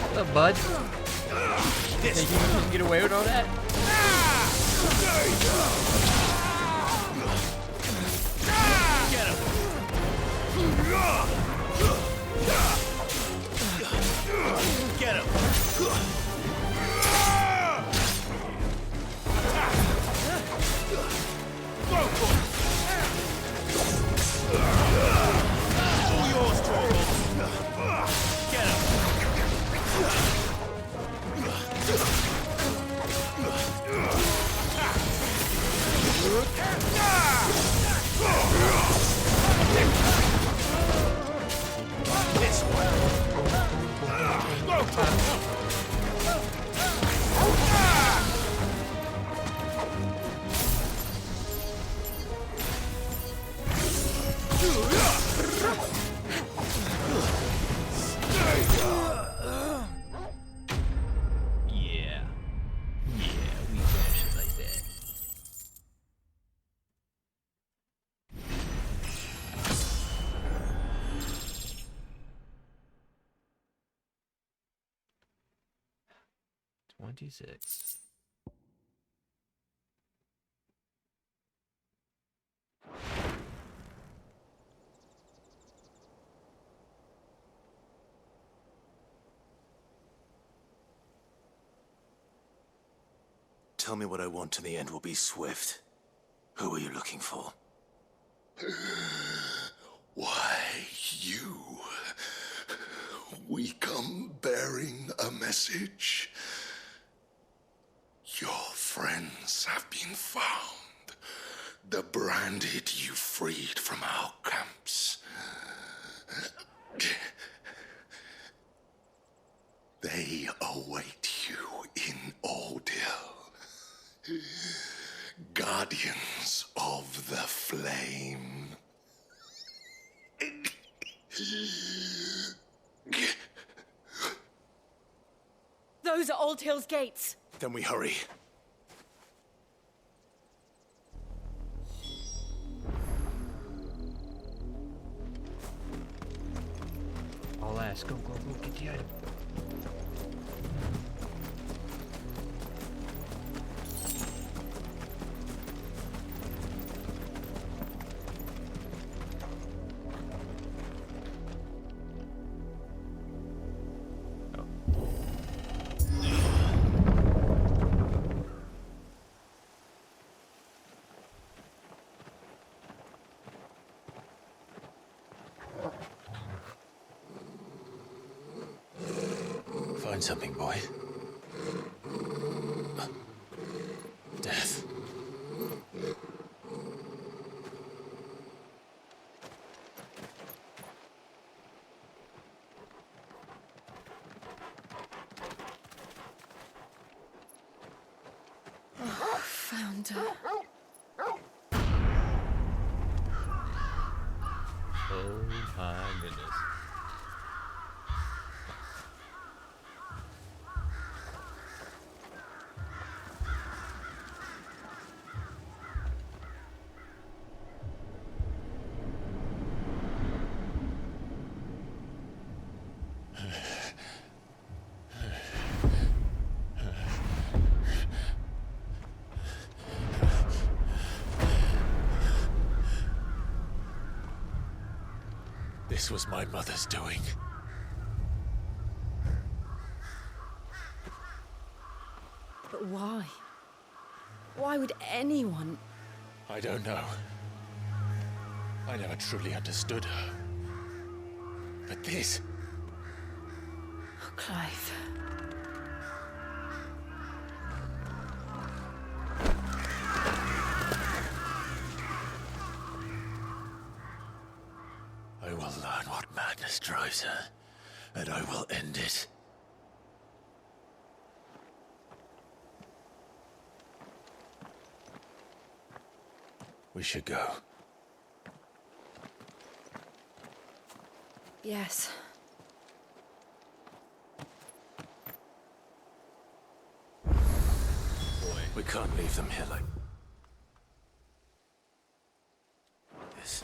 What's up, bud? Think you can just get away with all that? Get him! Get him! Go for it! All yours, Torvald! Get him! This one. Go for it. Yeah. Yeah, we finish it like that. $26. Tell me what I want and the end will be swift. Who are you looking for? Why, you. We come bearing a message. Your friends have been found. The branded you freed from our camps. They await you Guardians of the Flame. Those are Old Hill's gates. Then we hurry. All ass. Go, go, go. Get the item. Find something, boy. Death. Oh, found her. Oh my goodness. This was my mother's doing. But why? Why would anyone... I don't know. I never truly understood her. But this... Oh, Clive. I will learn what madness drives her, and I will end it. We should go. Yes. We can't leave them here like this.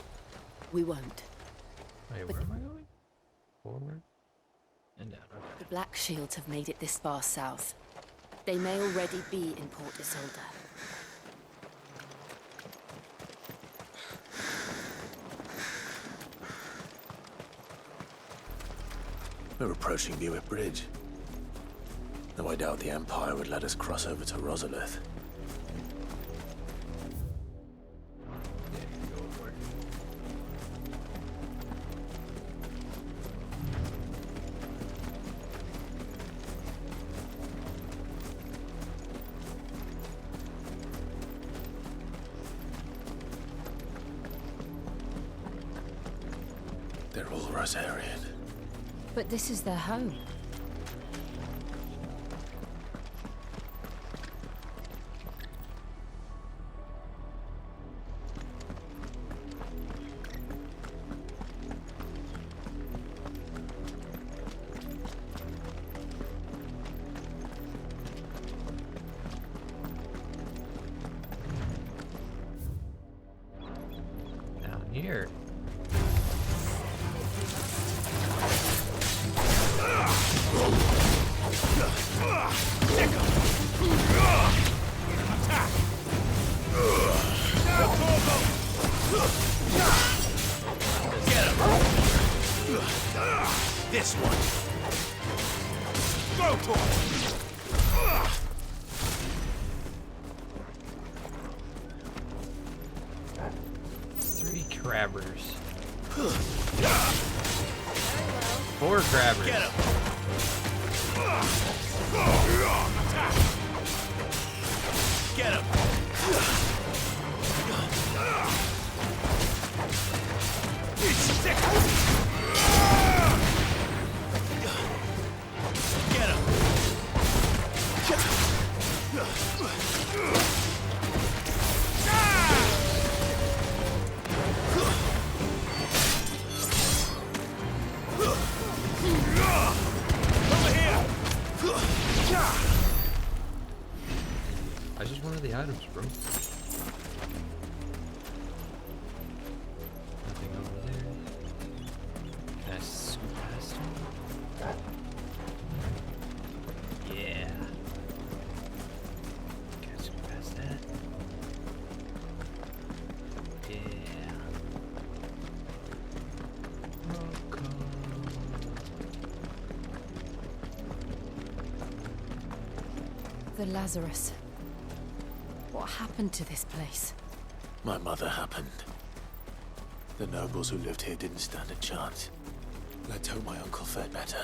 We won't. Wait, where am I going? Forward and down. Okay. The Black Shields have made it this far south. They may already be in Port Isolde. We're approaching Newick Bridge. Though I doubt the Empire would let us cross over to Rosalith. They're all Rosarian. But this is their home. Down here. This one. Go for it. 3 crabbers. 4 crabbers. Get him. Get him. Stick. Get him. I just wanted the items, bro. Nothing over there. Can I scoop past him? Yeah. Can I scoop past that? Yeah. The Lazarus. What happened to this place? My mother happened. The nobles who lived here didn't stand a chance. Let's hope my uncle fared better.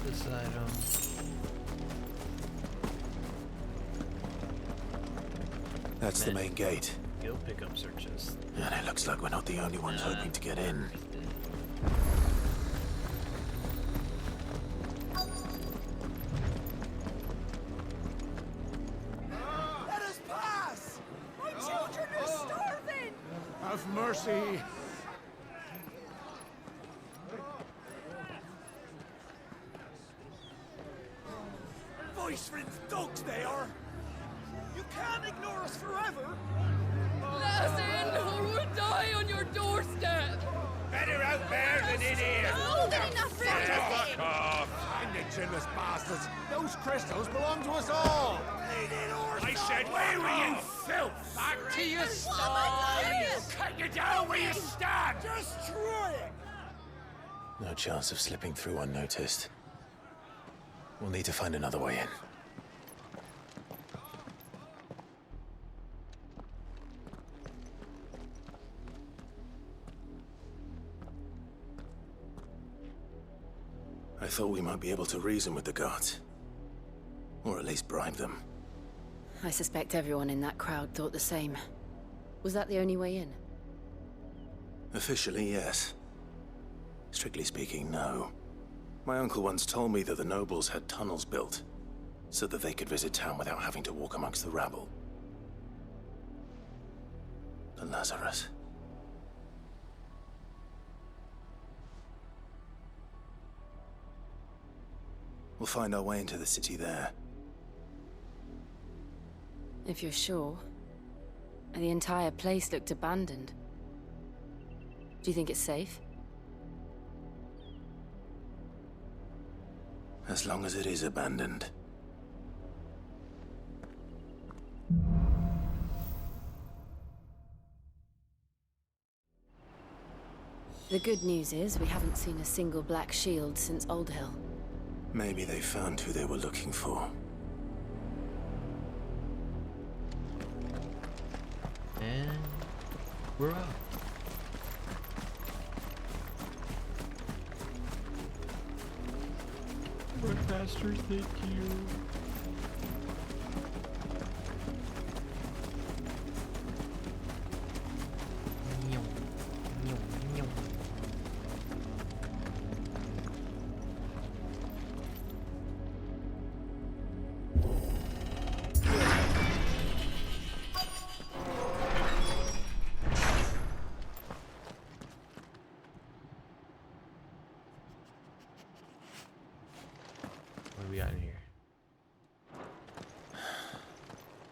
This item. That's the main gate. Guild pickups are just... And it looks like we're not the only ones hoping to get in. Let us pass! My children are starving! Have mercy! Voice rinse dogs they are! You can't ignore us forever! Let us in, or we'll die on your doorstep! Better out there than in here! No, they're enough for Fuck off! And the chinless bastards! Those crystals belong to us all! I said, where were you, filth? Back to your stalls! Cut you down where you stand! Destroy it! No chance of slipping through unnoticed. We'll need to find another way in. I thought we might be able to reason with the guards. Or at least bribe them. I suspect everyone in that crowd thought the same. Was that the only way in? Officially, yes. Strictly speaking, no. My uncle once told me that the nobles had tunnels built, so that they could visit town without having to walk amongst the rabble. The Lazarus. We'll find our way into the city there. If you're sure. The entire place looked abandoned. Do you think it's safe? As long as it is abandoned. The good news is we haven't seen a single black shield since Old Hill. Maybe they found who they were looking for. And we're up. Run faster, thank you. What do we got in here?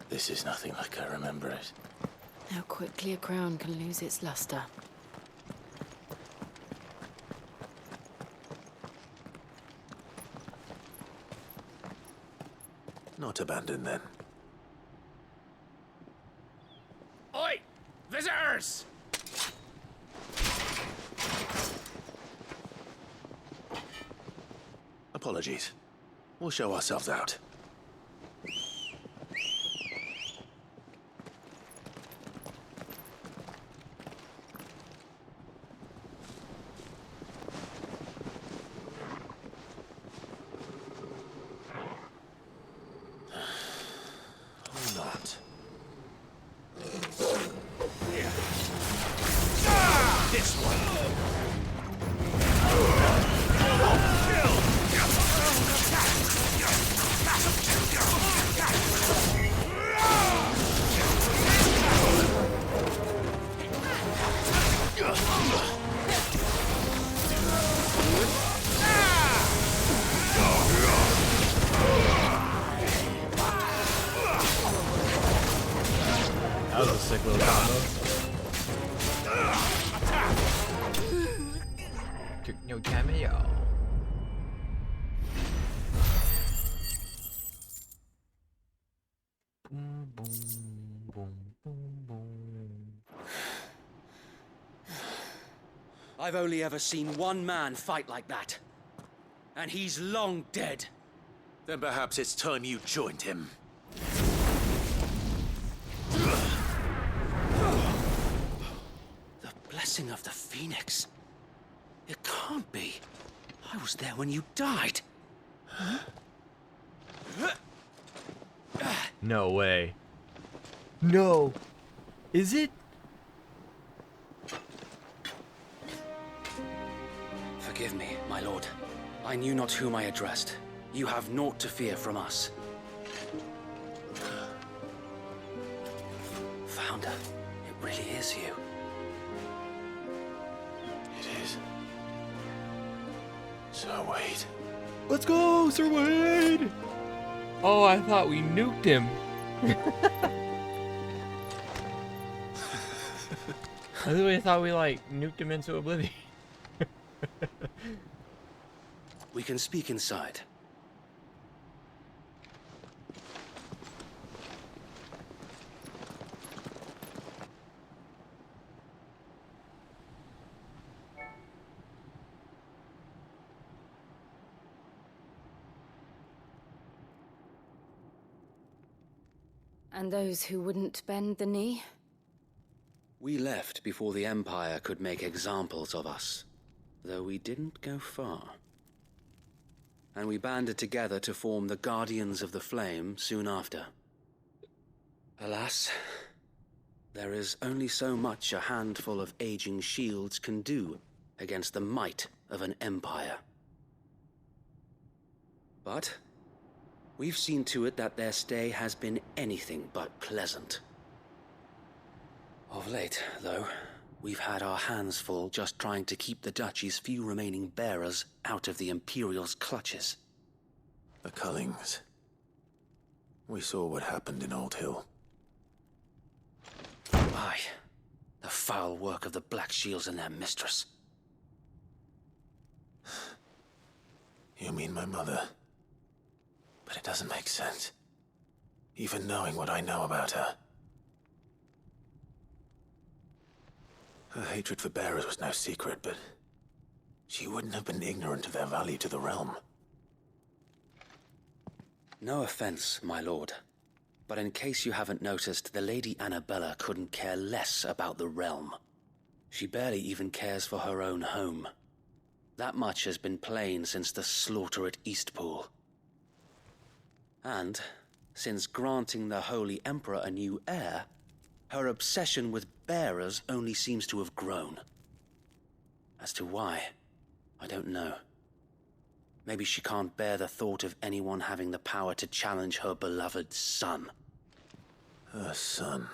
This is nothing like I remember it. How quickly a crown can lose its luster. Not abandoned, then. Oi! Visitors! Apologies. We'll show ourselves out. Or not. This one! Took no time at all. Boom, boom, boom, boom, boom. I've only ever seen one man fight like that. And he's long dead. Then perhaps it's time you joined him. The blessing of the Phoenix. It can't be. I was there when you died. No way. No. Is it? Forgive me, my lord. I knew not whom I addressed. You have naught to fear from us. Founder, it really is you. It is. Sir Wade. Let's go, Sir Wade! Oh, I thought we nuked him. I really thought we, like, nuked him into oblivion. We can speak inside. And those who wouldn't bend the knee? We left before the Empire could make examples of us, though we didn't go far. And we banded together to form the Guardians of the Flame soon after. Alas, there is only so much a handful of aging shields can do against the might of an empire. But we've seen to it that their stay has been anything but pleasant. Of late, though, we've had our hands full just trying to keep the Duchy's few remaining bearers out of the Imperial's clutches. The Cullings. We saw what happened in Old Hill. Aye, the foul work of the Black Shields and their mistress. You mean my mother? But it doesn't make sense. Even knowing what I know about her. Her hatred for bearers was no secret, but she wouldn't have been ignorant of their value to the realm. No offense, my lord, but in case you haven't noticed, the Lady Annabella couldn't care less about the realm. She barely even cares for her own home. That much has been plain since the slaughter at Eastpool. And, since granting the Holy Emperor a new heir, her obsession with bearers only seems to have grown. As to why, I don't know. Maybe she can't bear the thought of anyone having the power to challenge her beloved son. Her son.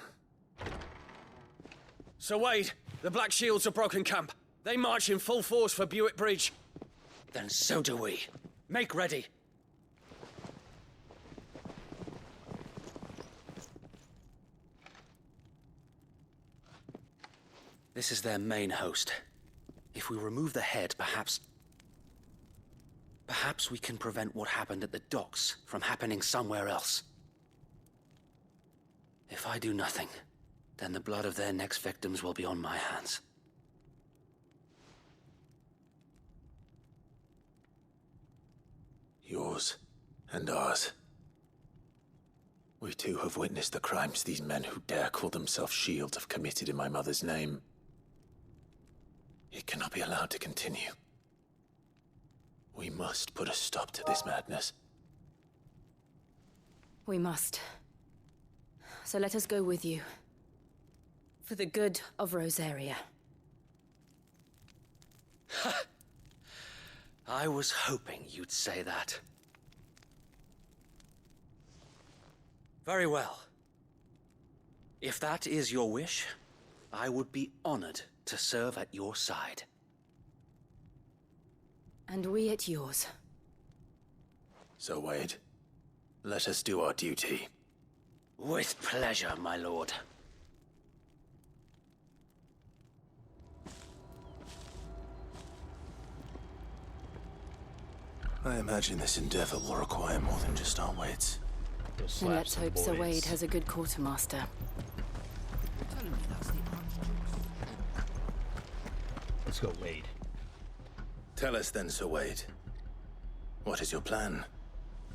Sir Wade, the Black Shields have broken camp. They march in full force for Buick Bridge. Then so do we. Make ready. This is their main host. If we remove the head, perhaps we can prevent what happened at the docks from happening somewhere else. If I do nothing, then the blood of their next victims will be on my hands. Yours and ours. We too have witnessed the crimes these men who dare call themselves shields have committed in my mother's name. It cannot be allowed to continue. We must put a stop to this madness. We must. So let us go with you. For the good of Rosaria. I was hoping you'd say that. Very well. If that is your wish, I would be honored to serve at your side. And we at yours. So, Wade, let us do our duty. With pleasure, my lord. I imagine this endeavor will require more than just our wits. And let's hope Sir Wade has a good quartermaster. Let's go, Wade. Tell us then, Sir Wade. What is your plan?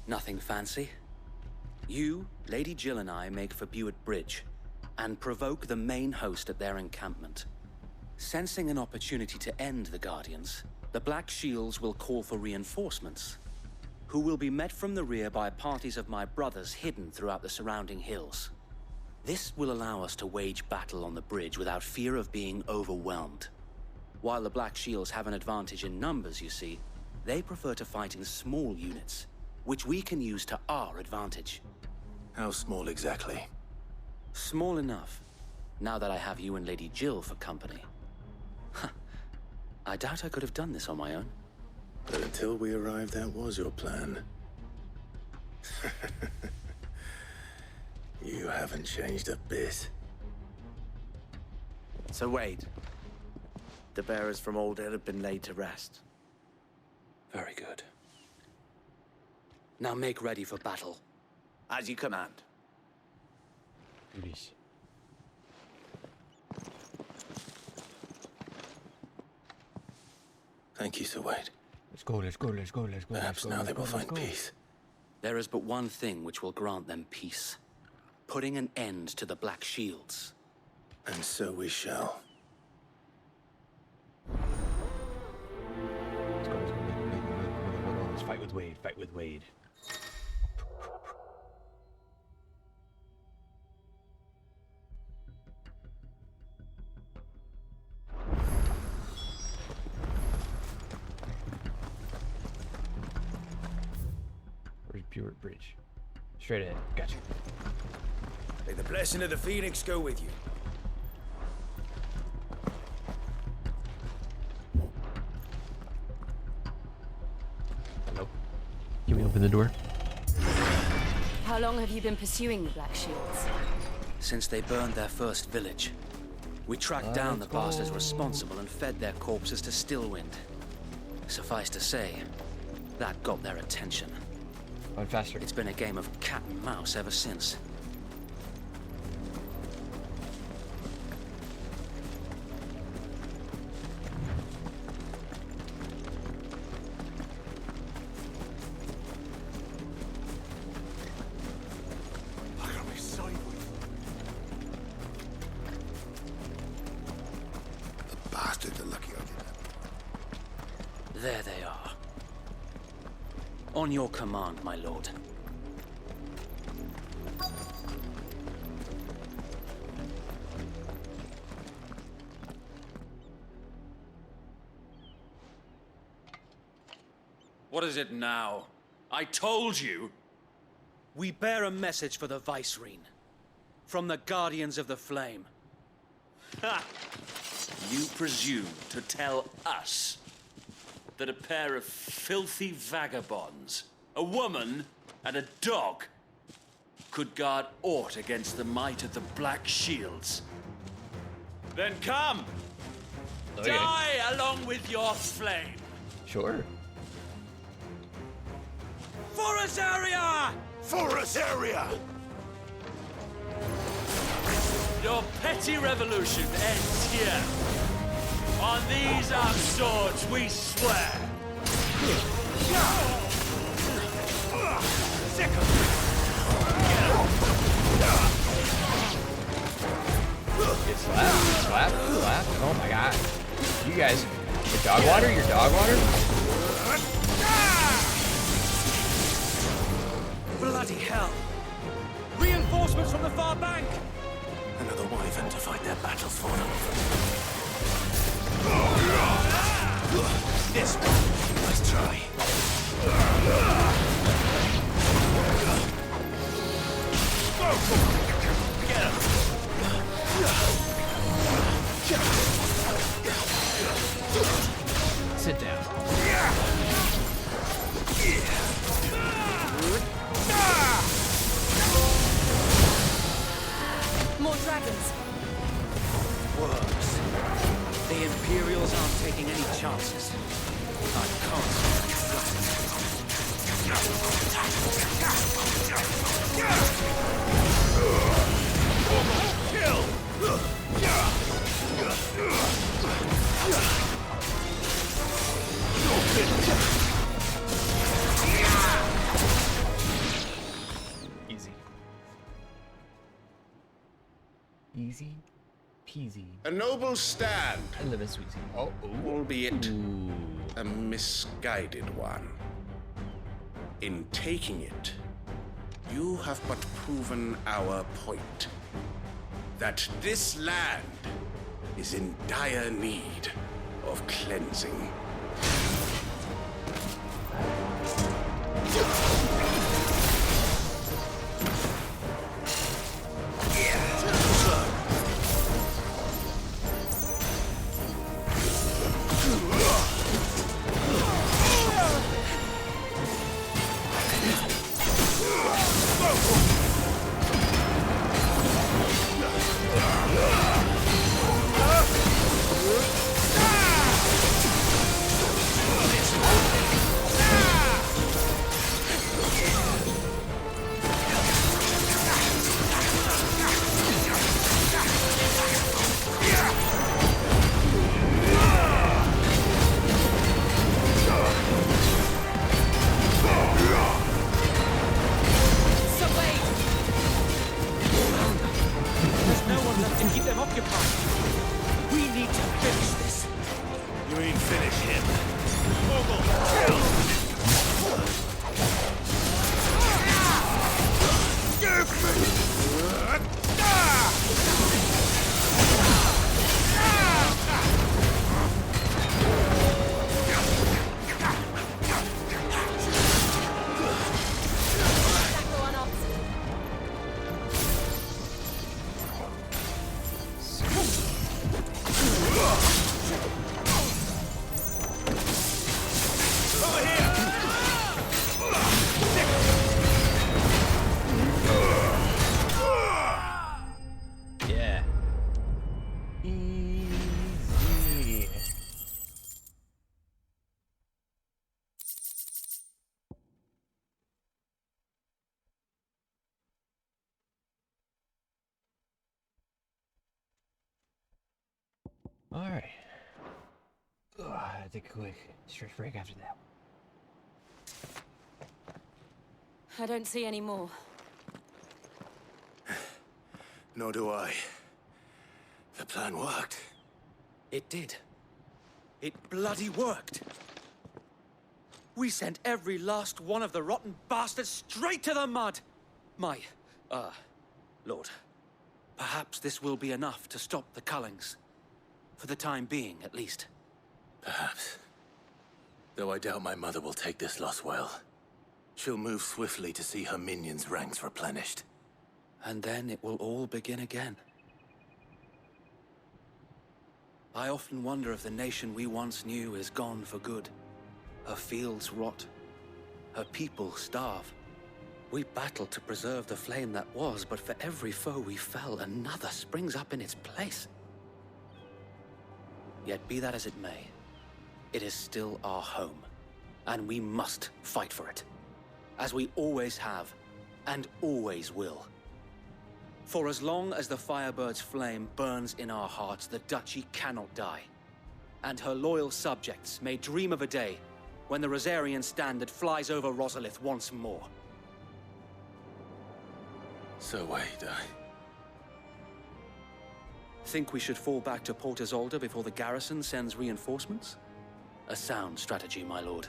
Nothing fancy. You, Lady Jill and I make for Buett Bridge and provoke the main host at their encampment. Sensing an opportunity to end the Guardians, the Black Shields will call for reinforcements, who will be met from the rear by parties of my brothers hidden throughout the surrounding hills. This will allow us to wage battle on the bridge without fear of being overwhelmed. While the Black Shields have an advantage in numbers, you see, they prefer to fight in small units, which we can use to our advantage. How small exactly? Small enough, now that I have you and Lady Jill for company. I doubt I could have done this on my own. But until we arrived, that was your plan. You haven't changed a bit. So Wade, the bearers from Old Hill have been laid to rest. Very good. Now make ready for battle. As you command. Duties. Thank you, Sir Wade. Let's go, let's go, let's go, let's go. Perhaps now they will find peace. There is but one thing which will grant them peace. Putting an end to the Black Shields. And so we shall. Let's go, let's go, let's fight with Wade, fight with Wade. Where's Buett Bridge? Straight ahead, gotcha. May the blessing of the Phoenix go with you. Hello? Can we open the door? How long have you been pursuing the Black Shields? Since they burned their first village. We tracked down the bastards responsible and fed their corpses to Stillwind. Suffice to say, that got their attention. Run faster. It's been a game of cat and mouse ever since. There they are. On your command, my lord. What is it now? I told you! We bear a message for the Vicereine. From the Guardians of the Flame. Ha! You presume to tell us that a pair of filthy vagabonds, a woman and a dog, could guard aught against the might of the Black Shields? Then come! Oh, Die along with your flame! Sure. For Azaria! For Azaria! Your petty revolution ends here. On these our swords we swear. Sick of Get slapped, get slapped, get slapped. Oh my god. You guys, your dog water, your dog water? bloody hell! Reinforcements from the far bank! Another wyvern to fight their battles for them. This one, let's try. Get him! Sit down. More dragons. Works. The Imperials aren't taking any chances. I can't. Easy peasy. A noble stand. I live in Sweezy. Albeit a misguided one. In taking it, you have but proven our point. That this land is in dire need of cleansing. Alright. Take a quick stretch break after that. I don't see any more. Nor do I. The plan worked. It did. It bloody worked. We sent every last one of the rotten bastards straight to the mud! Lord. Perhaps this will be enough to stop the Cullings. For the time being, at least. Perhaps. Though I doubt my mother will take this loss well. She'll move swiftly to see her minions' ranks replenished. And then it will all begin again. I often wonder if the nation we once knew is gone for good. Her fields rot. Her people starve. We battled to preserve the flame that was, but for every foe we fell, another springs up in its place. Yet be that as it may, it is still our home, and we must fight for it, as we always have, and always will. For as long as the Firebird's flame burns in our hearts, the Duchy cannot die, and her loyal subjects may dream of a day when the Rosarian standard flies over Rosalith once more. So wait, Think we should fall back to Port Isolde before the garrison sends reinforcements? A sound strategy, my lord.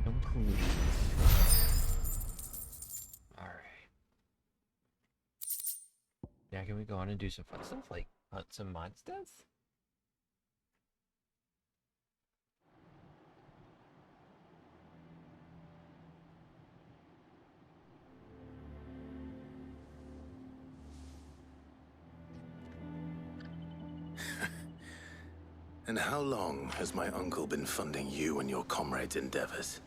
Complete. Alright. Now can we go on and do some fun stuff, like hunt some monsters? And how long has my uncle been funding you and your comrades' endeavors?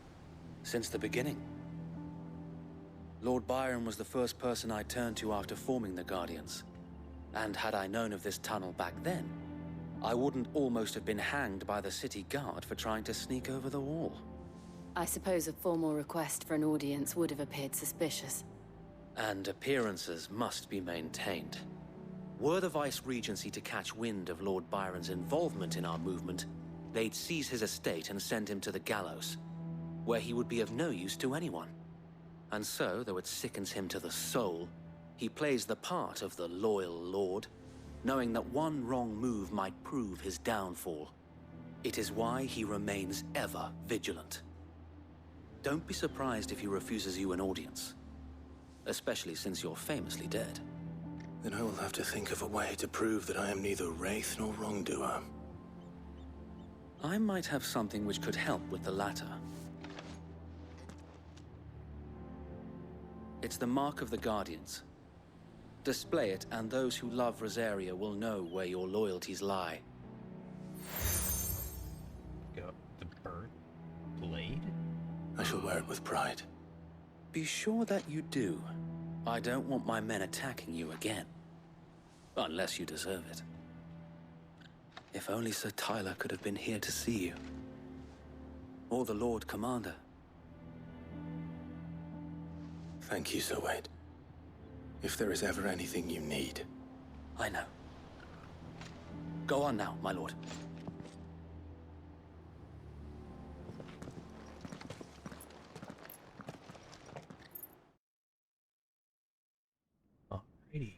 Since the beginning. Lord Byron was the first person I turned to after forming the Guardians. And had I known of this tunnel back then, I wouldn't almost have been hanged by the city guard for trying to sneak over the wall. I suppose a formal request for an audience would have appeared suspicious. And appearances must be maintained. Were the Vice-Regency to catch wind of Lord Byron's involvement in our movement, they'd seize his estate and send him to the gallows. where he would be of no use to anyone. And so, though it sickens him to the soul, he plays the part of the loyal lord, knowing that one wrong move might prove his downfall. It is why he remains ever vigilant. Don't be surprised if he refuses you an audience, especially since you're famously dead. Then I will have to think of a way to prove that I am neither wraith nor wrongdoer. I might have something which could help with the latter. It's the mark of the Guardians. Display it, and those who love Rosaria will know where your loyalties lie. The bird blade? I shall wear it with pride. Be sure that you do. I don't want my men attacking you again. Unless you deserve it. If only Sir Tyler could have been here to see you. Or the Lord Commander. Thank you, Sir Wade. If there is ever anything you need. I know. Go on now, my lord. Alrighty.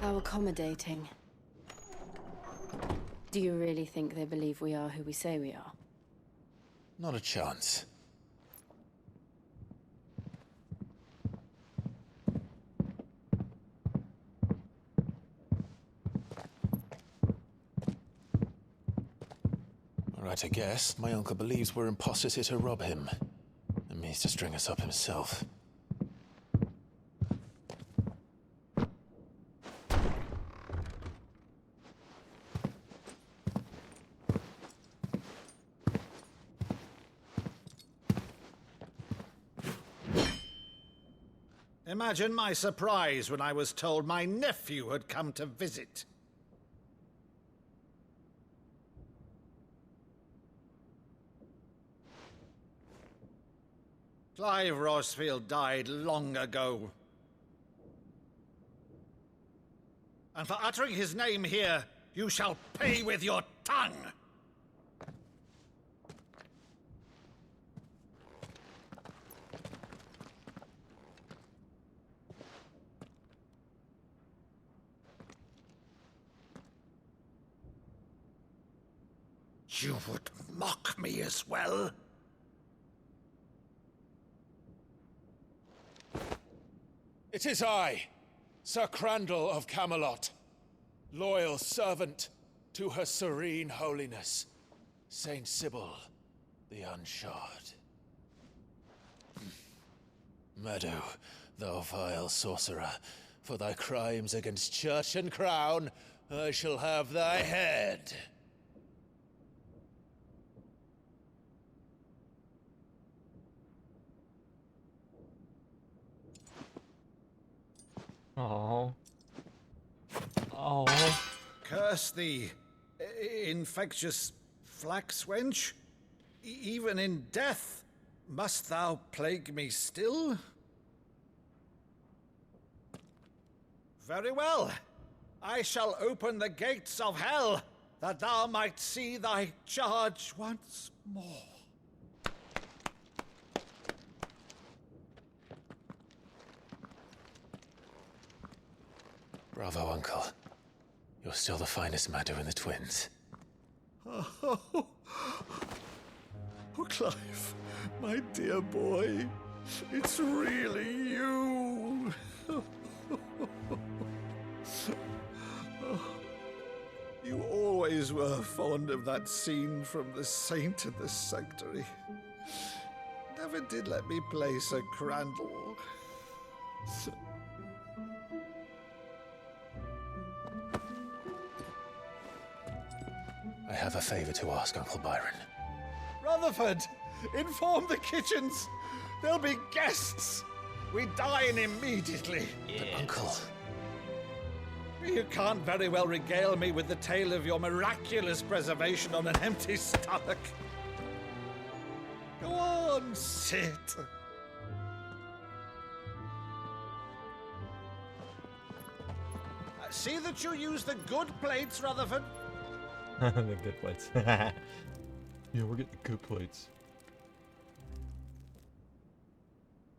How accommodating. Do you really think they believe we are who we say we are? Not a chance. All right, I guess. My uncle believes we're imposters here to rob him. And means to string us up himself. Imagine my surprise when I was told my nephew had come to visit. Clive Rosfield died long ago. And for uttering his name here, you shall pay with your tongue! You would mock me as well? It is I, Sir Crandall of Camelot, loyal servant to Her Serene Holiness, Saint Sybil the Unshod. Meadow, thou vile sorcerer, for thy crimes against church and crown, I shall have thy head. Oh. Oh. Curse thee, infectious flax wench. Even in death, must thou plague me still? Very well. I shall open the gates of hell, that thou might see thy charge once more. Bravo, Uncle. You're still the finest Meadow in the twins. Oh, Clive, my dear boy, it's really you. You always were fond of that scene from The Saint in the Sanctuary. Never did let me play Sir Crandall. I have a favor to ask, Uncle Byron. Rutherford, inform the kitchens. There'll be guests. We dine immediately. But, Uncle... You can't very well regale me with the tale of your miraculous preservation on an empty stomach. Sit. See that you use the good plates, Rutherford. The good plates. Yeah, we're getting the good plates.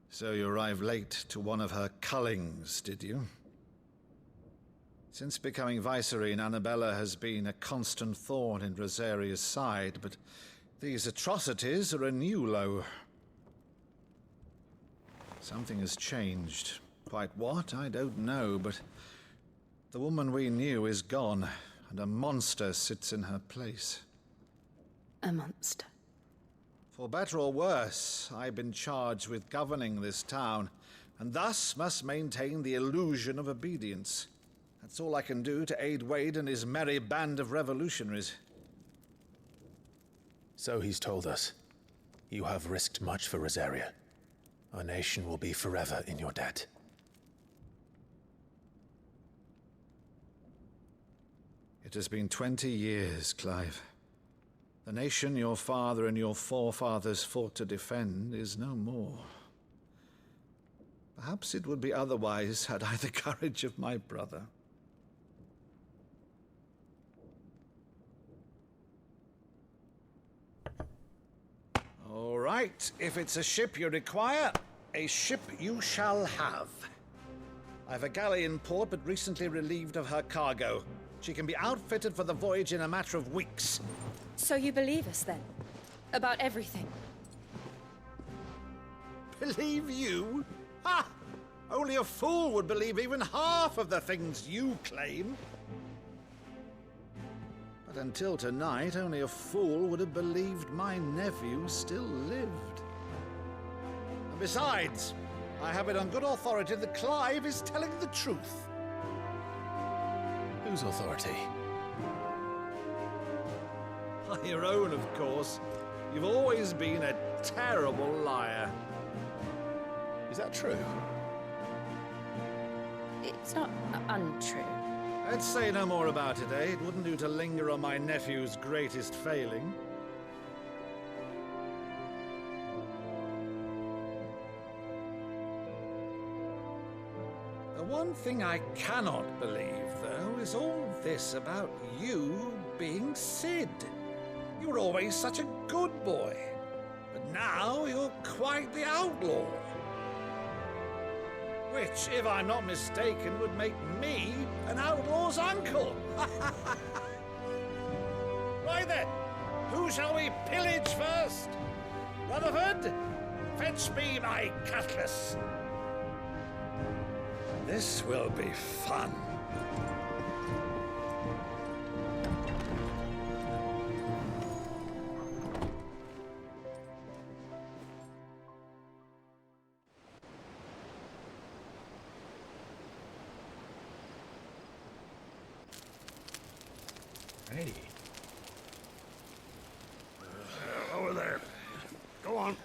So you arrived late to one of her cullings, did you? Since becoming Vicereine, Annabella has been a constant thorn in Rosaria's side, but these atrocities are a new low. Something has changed. Quite what, I don't know, but the woman we knew is gone, and a monster sits in her place. A monster. For better or worse, I've been charged with governing this town, and thus must maintain the illusion of obedience. That's all I can do to aid Wade and his merry band of revolutionaries. So he's told us. You have risked much for Rosaria. Our nation will be forever in your debt. It has been 20 years, Clive. The nation your father and your forefathers fought to defend is no more. Perhaps it would be otherwise had I the courage of my brother. All right, if it's a ship you require, a ship you shall have. I've a galley in port, but recently relieved of her cargo. She can be outfitted for the voyage in a matter of weeks. So you believe us then? About everything? Believe you? Ha! Only a fool would believe even half of the things you claim. But until tonight, only a fool would have believed my nephew still lived. And besides, I have it on good authority that Clive is telling the truth. Whose authority? By your own, of course. You've always been a terrible liar. Is that true? It's not untrue. Let's say no more about it, eh? It wouldn't do to linger on my nephew's greatest failing. The one thing I cannot believe, though, is all this about you being Sid. You were always such a good boy, but now you're quite the outlaw. Which, if I'm not mistaken, would make me an outlaw's uncle. Right then, who shall we pillage first? Rutherford, fetch me my cutlass. This will be fun. Hey. Over there. Go on.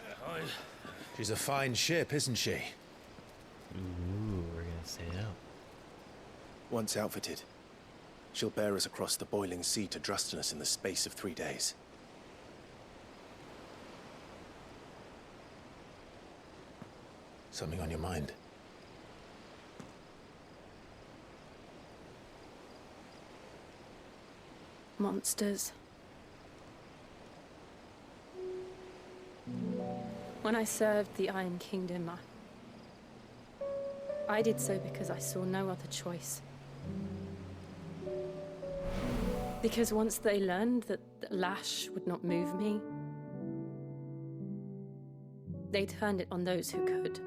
She's a fine ship, isn't she? Ooh, we're gonna sail out. Once outfitted, she'll bear us across the boiling sea to Drustinus in the space of 3 days. Something on your mind? Monsters. When I served the Iron Kingdom, I did so because I saw no other choice. Because once they learned that the lash would not move me, they turned it on those who could.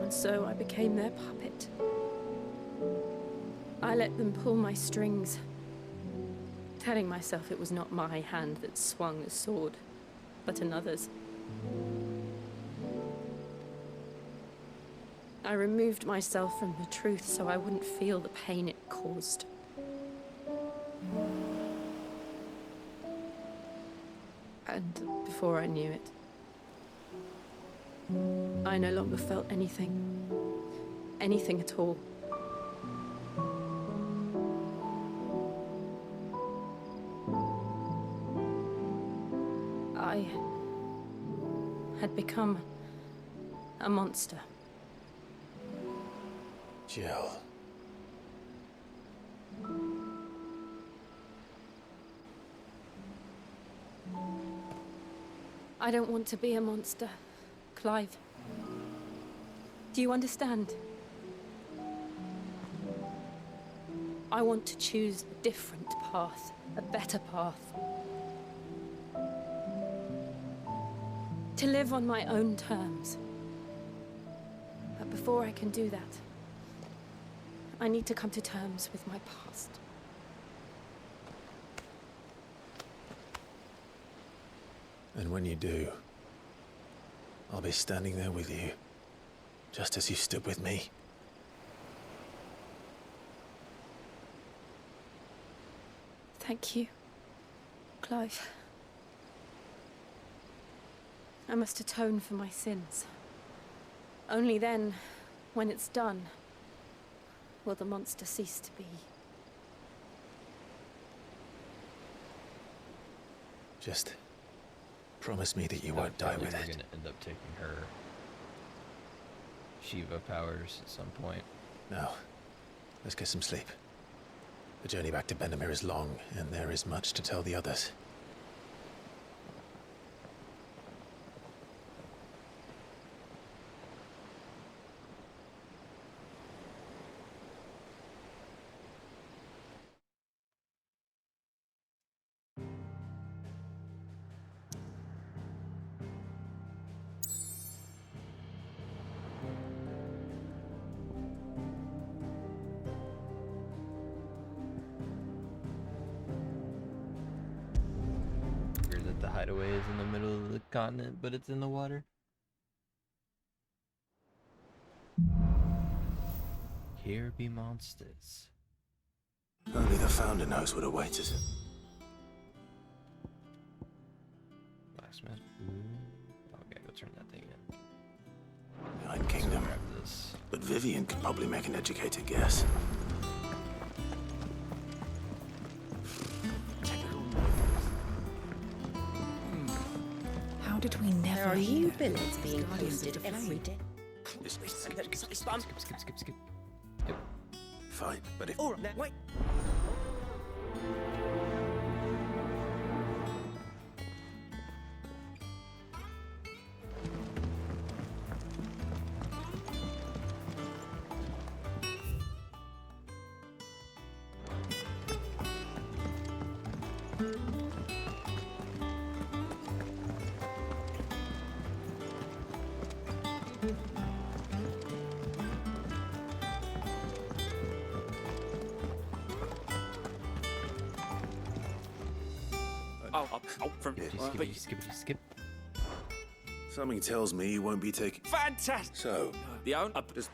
And so I became their puppet. I let them pull my strings, telling myself it was not my hand that swung the sword, but another's. I removed myself from the truth so I wouldn't feel the pain it caused. And before I knew it, I no longer felt anything. Anything at all. I had become a monster. Jill. I don't want to be a monster, Clive. Do you understand? I want to choose a different path, a better path. To live on my own terms. But before I can do that, I need to come to terms with my past. And when you do, I'll be standing there with you, just as you stood with me. Thank you, Clive. I must atone for my sins. Only then, when it's done, will the monster cease to be. Just promise me that you won't die with We're it. gonna end up taking her Shiva powers at some point. Now, let's get some sleep. The journey back to Benamir is long, and there is much to tell the others. That the hideaway is in the middle of the continent, but it's in the water. Here be monsters. Only the Founder knows what awaits us. Blacksmith. Okay, go turn that thing in. Behind Kingdom. Grab this. But Vivian could probably make an educated guess. How did we never There are hear? new billets being posted every day. Skip. Fine, but if... Oh, now, wait. Skip. Something tells me you won't be taking... Fantastic! So... The own... Just...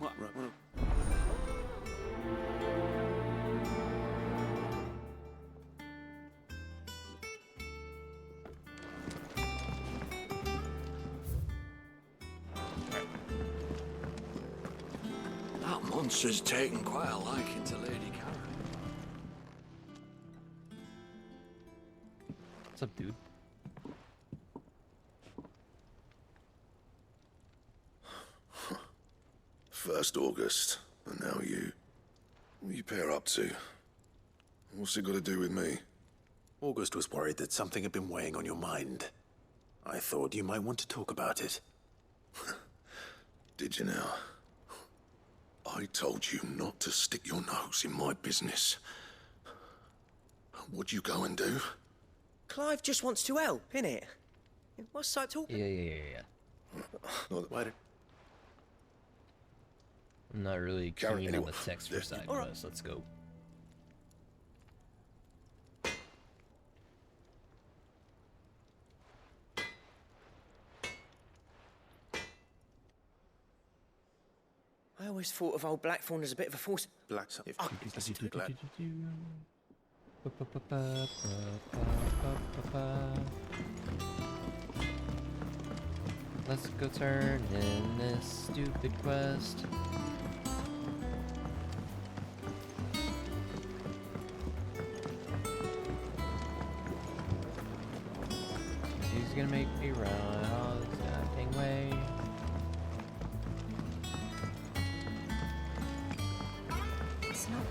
That monster's taken quite a liking to Lady Kara. What's up, dude? First August, and now you. What are you pair up to? What's it got to do with me? August was worried that something had been weighing on your mind. I thought you might want to talk about it. Did you now? I told you not to stick your nose in my business. What'd you go and do? Clive just wants to help, innit? What's that talking? Yeah. Why did... I'm not really Karen, keen on anyway, the text for side quest. Let's go. I always thought of old Blackthorn as a bit of a force. Black... Glad. Let's go turn in this stupid quest. is gonna make me run all this goddamn way. It's not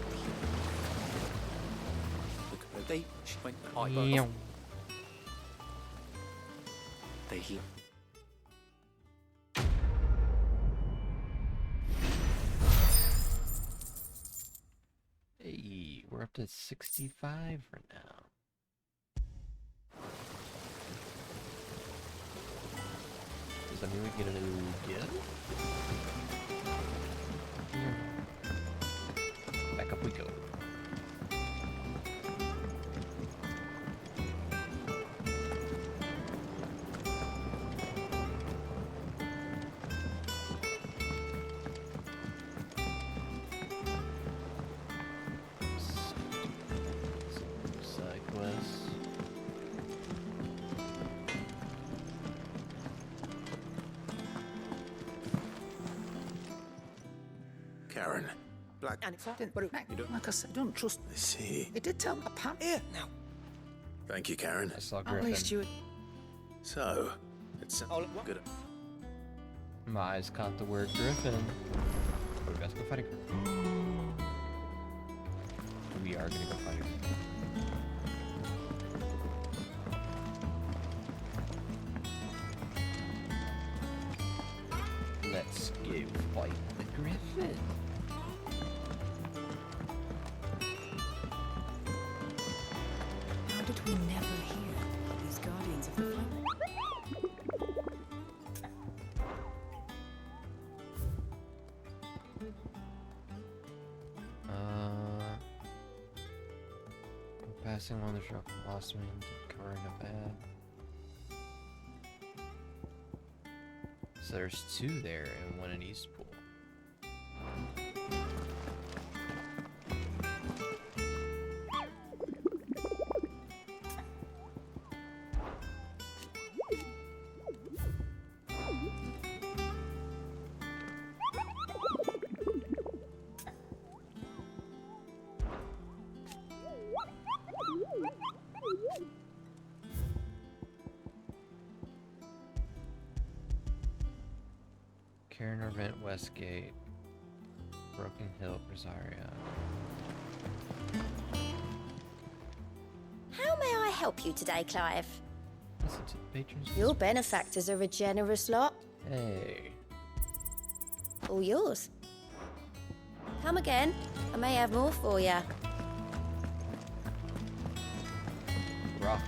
Look at they went Meow. They Hey, we're up to 65 for now. Does that mean we get a new gift? Back up we go. Side quest. Karen. Black. And it's happened, but You don't. Like I said, don't trust I see. It did tell me. Pam, here now. Thank you, Karen. I saw At Griffin. least you. So, it's good. My eyes caught the word Griffin. Oh, we gotta go fight a Griffin. We are gonna go fight a Griffin. Let's go fight the Griffin. How did we never hear of these guardians of the flame? Passing along the trail from Lost Wind to Kura bad. So there's two there and one in Eastpool. Karen Vent Westgate, Broken Hill, Rosaria. How may I help you today, Clive? Listen to the patrons. Your benefactors are a generous lot. Hey. All yours. Come again. I may have more for you. Rock.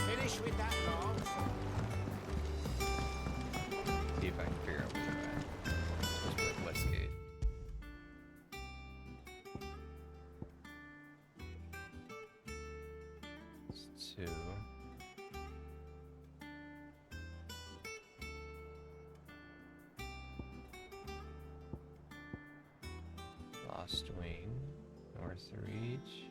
Finish with that, dogs. See if I can figure out where they're at. Let's put Westgate. It's two. Lost Wing, North Reach.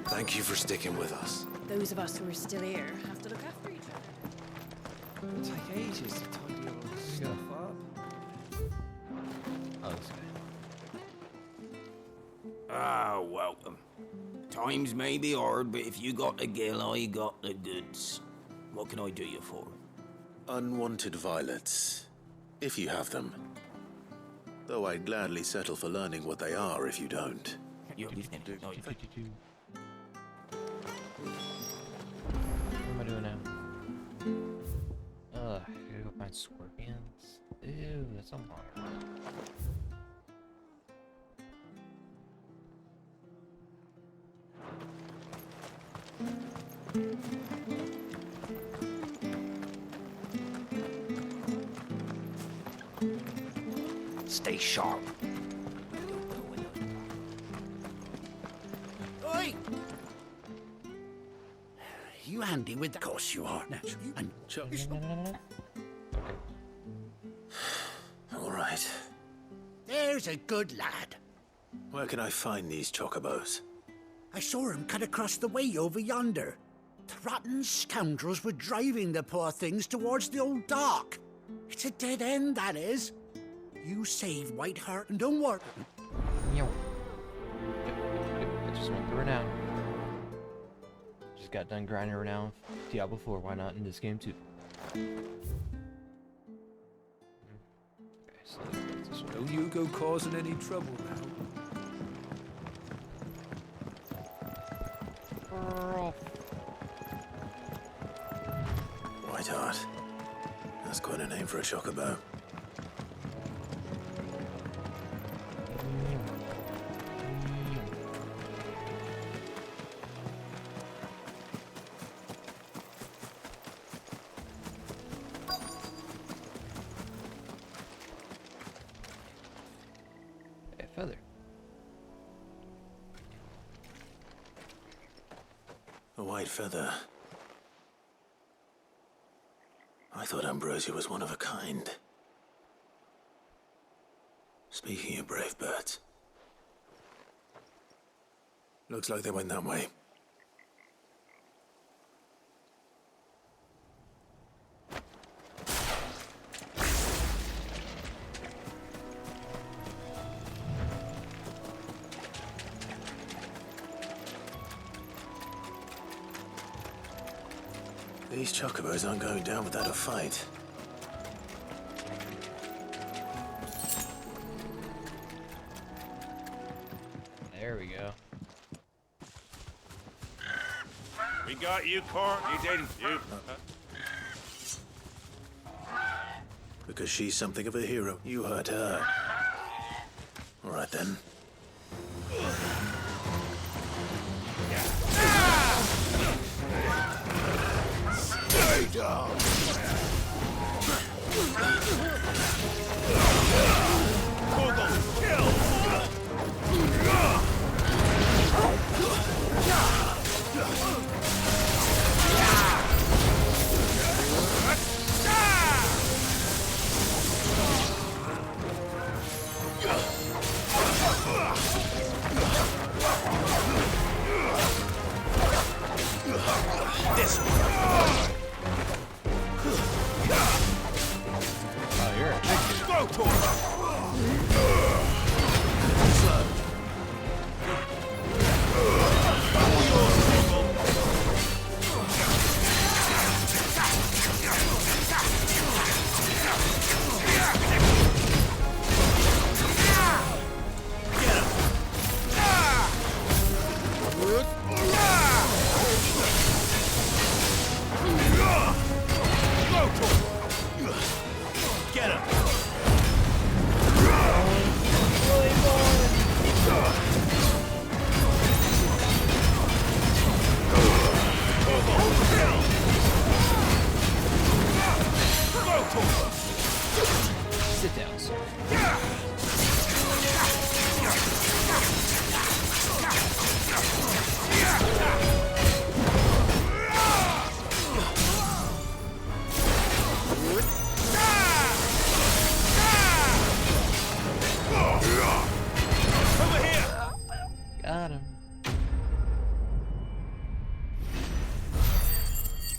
Thank you for sticking with us. Those of us who are still here have to look after each other. It'll take ages to tidy all this stuff up. Oh, this guy. Ah, welcome. Times may be hard, but if you got the gill, I got the goods. What can I do you for? Unwanted violets, if you have them. Though I'd gladly settle for learning what they are if you don't. You're What am I doing now? Ugh, I gotta go find scorpions. Ew, that's a lot. Stay sharp. Oi! You handy with that? Of course you are, naturally. And All right. there's a good lad. Where can I find these chocobos? I saw him cut across the way over yonder. The rotten scoundrels were driving the poor things towards the old dock. It's a dead end, that is. You save Whiteheart and don't worry. Yo. I just went through Renown. Just got done grinding Renown. Diablo 4, why not in this game too? Okay, so this way. Don't you go causing any trouble now. Whiteheart. That's quite a name for a chocobo. Hey, feather. A white feather. I thought Ambrosia was one of a kind. Speaking of brave birds. Looks like they went that way. These chocobos aren't going down without a fight. There we go. We got you, Cor. You didn't. You. Because she's something of a hero. You hurt her. All right then. Stay down. This one. Oh, you're a big dude. Go to him. Get him! Sit down, sir. Over here! Got him.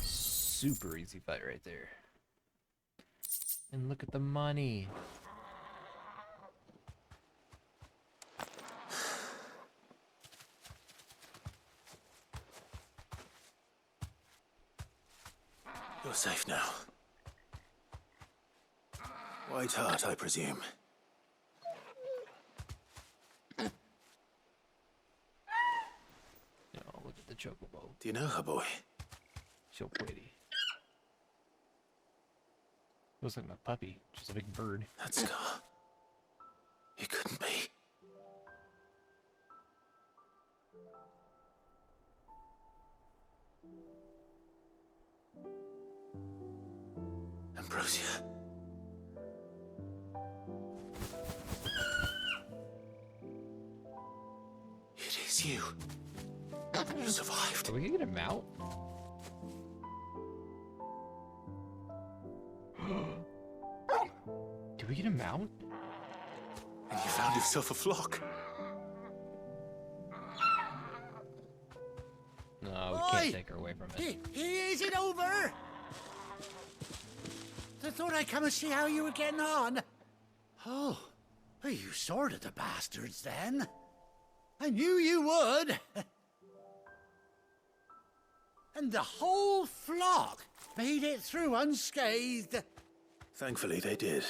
Super easy fight right there. And look at the money. You're safe now. White Hart, I presume. Oh, look at the chocobo. Do you know her, boy? So pretty. Looks like my puppy, just a big bird. That scar. It couldn't be. Ambrosia. It is you. You survived. Are we gonna get him out? Did we get him out? And you found yourself a flock. No, we can't take her away from it. Is it over? I thought I'd come and see how you were getting on. Oh, well, you sorted the bastards then. I knew you would. And the whole flock made it through unscathed. Thankfully, they did.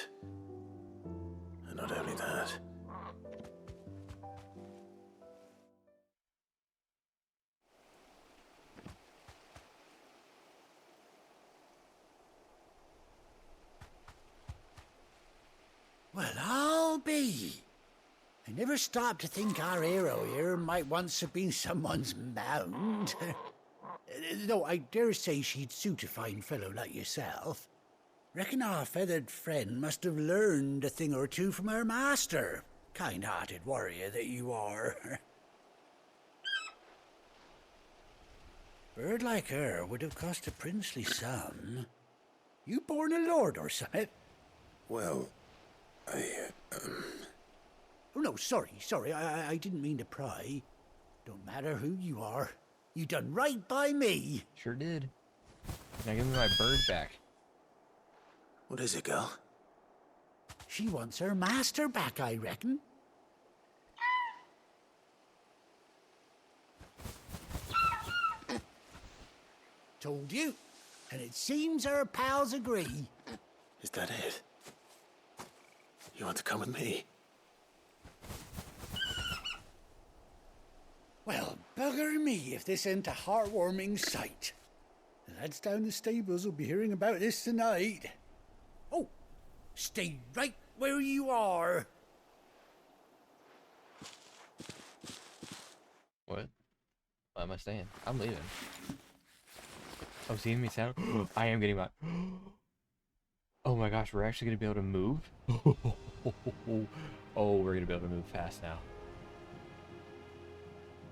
And not only that. Well, I'll be. I never stopped to think our hero here might once have been someone's mount. Though I dare say she'd suit a fine fellow like yourself. Reckon our feathered friend must have learned a thing or two from her master. Kind-hearted warrior that you are. Bird like her would have cost a princely sum. You born a lord or something? Well, Oh, no, sorry. I didn't mean to pry. Don't matter who you are. You done right by me. Sure did. Now give me my bird back. What is it, girl? She wants her master back, I reckon. Told you. And it seems her pals agree. Is that it? You want to come with me? Well, bugger me if this ain't a heartwarming sight. The lads down the stables will be hearing about this tonight. Oh, stay right where you are. What? Why am I staying? I'm leaving. Oh, seeing me sound? I am getting my... Oh my gosh, we're actually going to be able to move? Oh, we're going to be able to move fast now.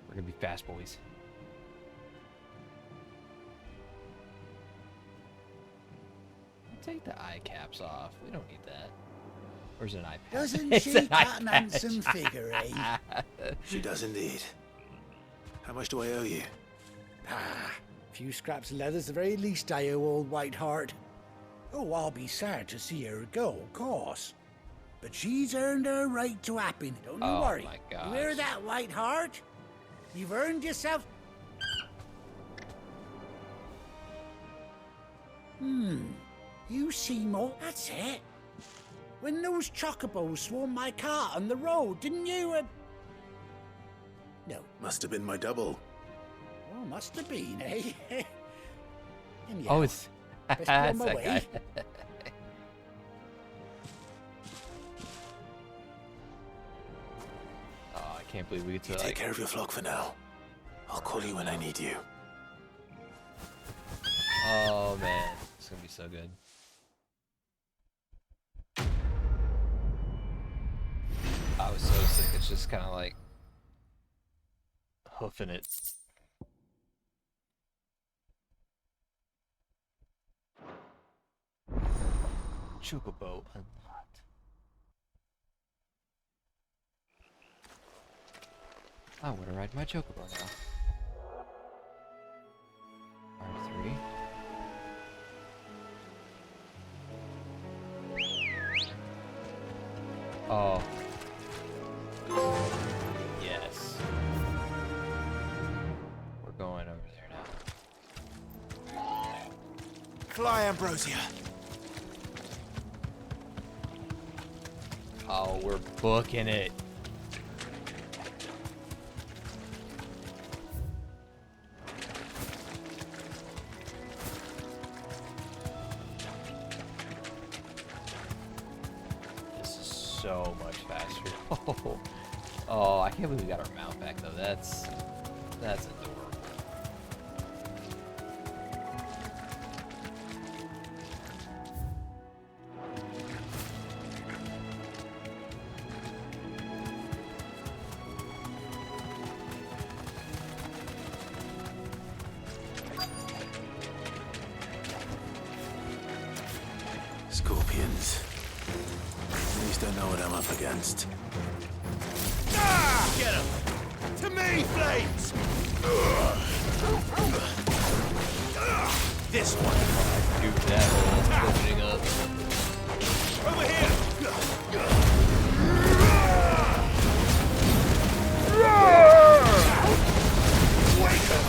We're going to be fast boys. Take the eye caps off. We don't need that. Where's an eye patch? Doesn't she got an handsome figure, eh? She does indeed. How much do I owe you? Ah, a few scraps of leather's the very least I owe old White Hart. Oh, I'll be sad to see her go, of course. But she's earned her right to happen. Don't you worry. My gosh. You hear that, White Hart? You've earned yourself... You see more. That's it. When those chocobos swarmed my cart on the road, didn't you? No. Must have been my double. Oh, must have been, eh? Anyhow, Oh, it's... best be on That's my that way. guy. Oh, I can't believe we get to, You take care of your flock for now. I'll call you when I need you. Oh, man. It's gonna be so good. I was so sick. It's just kind of like... hoofing it. Chocobo unlocked. I want to ride my chocobo now. R3. Oh. Yes. We're going over there now. Fly, Ambrosia. Oh, we're booking it. This is so much faster. Oh, I can't believe we got our mount back though. That's adorable. Scorpions. At least I know what I'm up against. Get him! To me, Flames! This one. Dude, that whole opening up. Over here! Wake up!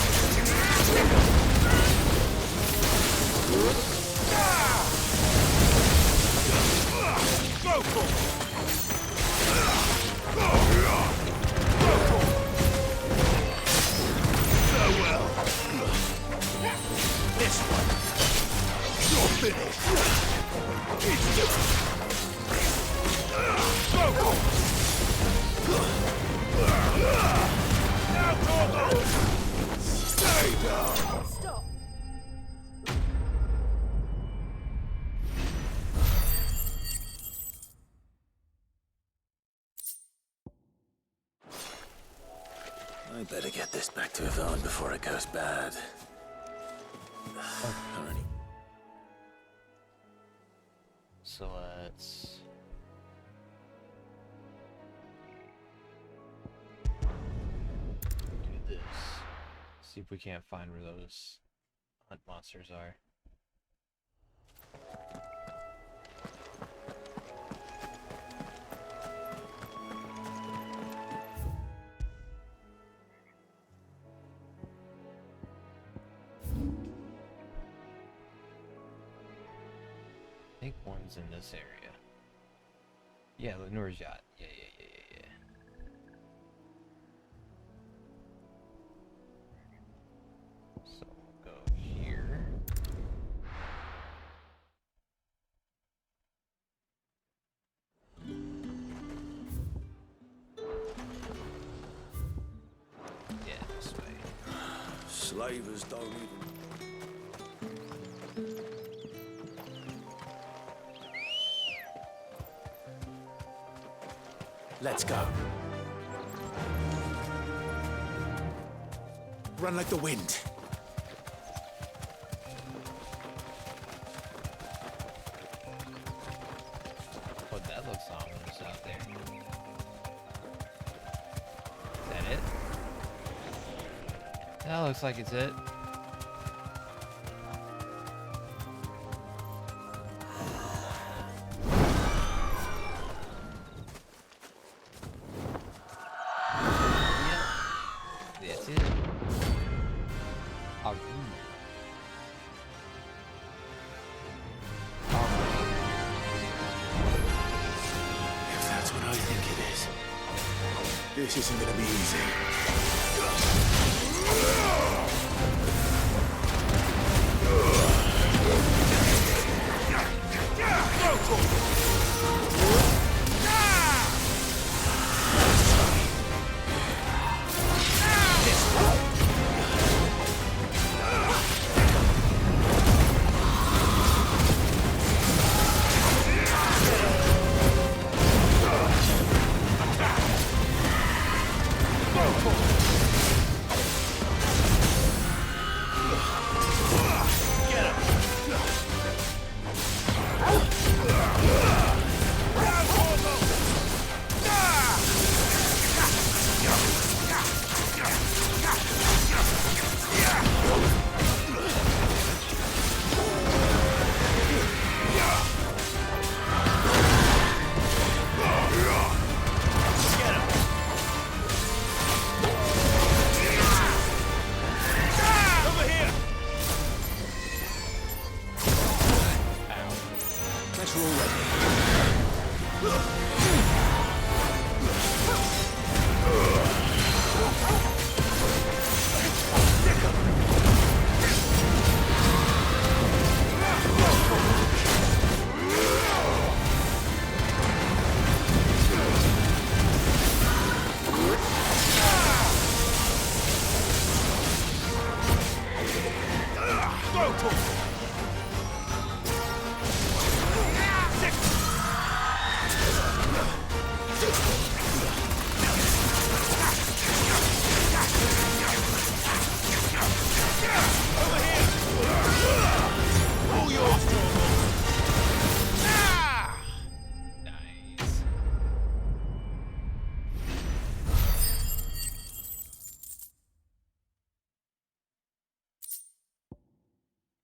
Go for it! Farewell. This one. You're finished. It's done. Go for it. Now, Corvo! Stay down! Stop. I better get this back to Yvonne before it goes bad. Alrighty. So let's do this. See if we can't find where those hunt monsters are. I think one's in this area. Yeah, Lenore's yacht. Yeah. So we'll go here. Yeah, this way. Slavers don't even... Let's go. Run like the wind. Oh, that looks ominous out there. Is that it? That looks like it's it. That's it. Oh, If that's what I think it is, this isn't gonna be easy. Go for it!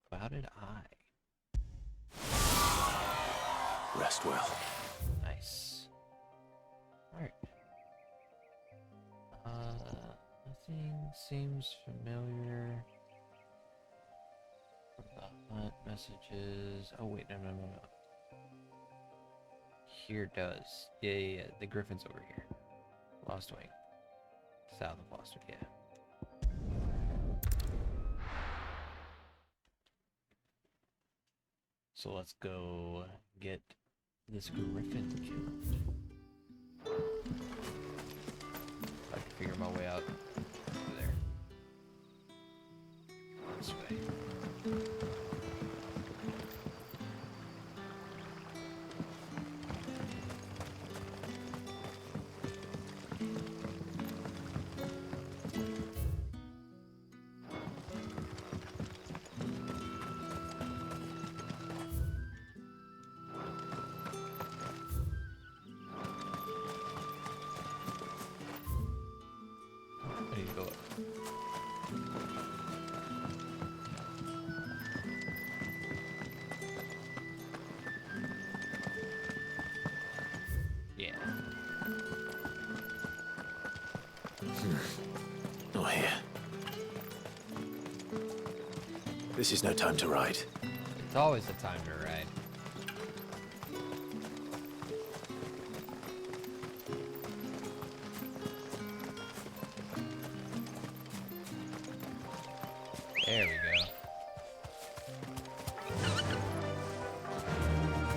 Clouded Eye. Rest well. Nice. Alright. Nothing seems familiar. From the hunt messages. Oh wait, no. Here does. Yeah. The Griffin's over here. Lost Wing. South of Lost Wing, yeah. So let's go get this Griffin killed. I can figure my way out over there. This way. I need to go up. Yeah. Not here. This is no time to ride. It's always the time to ride. There we go.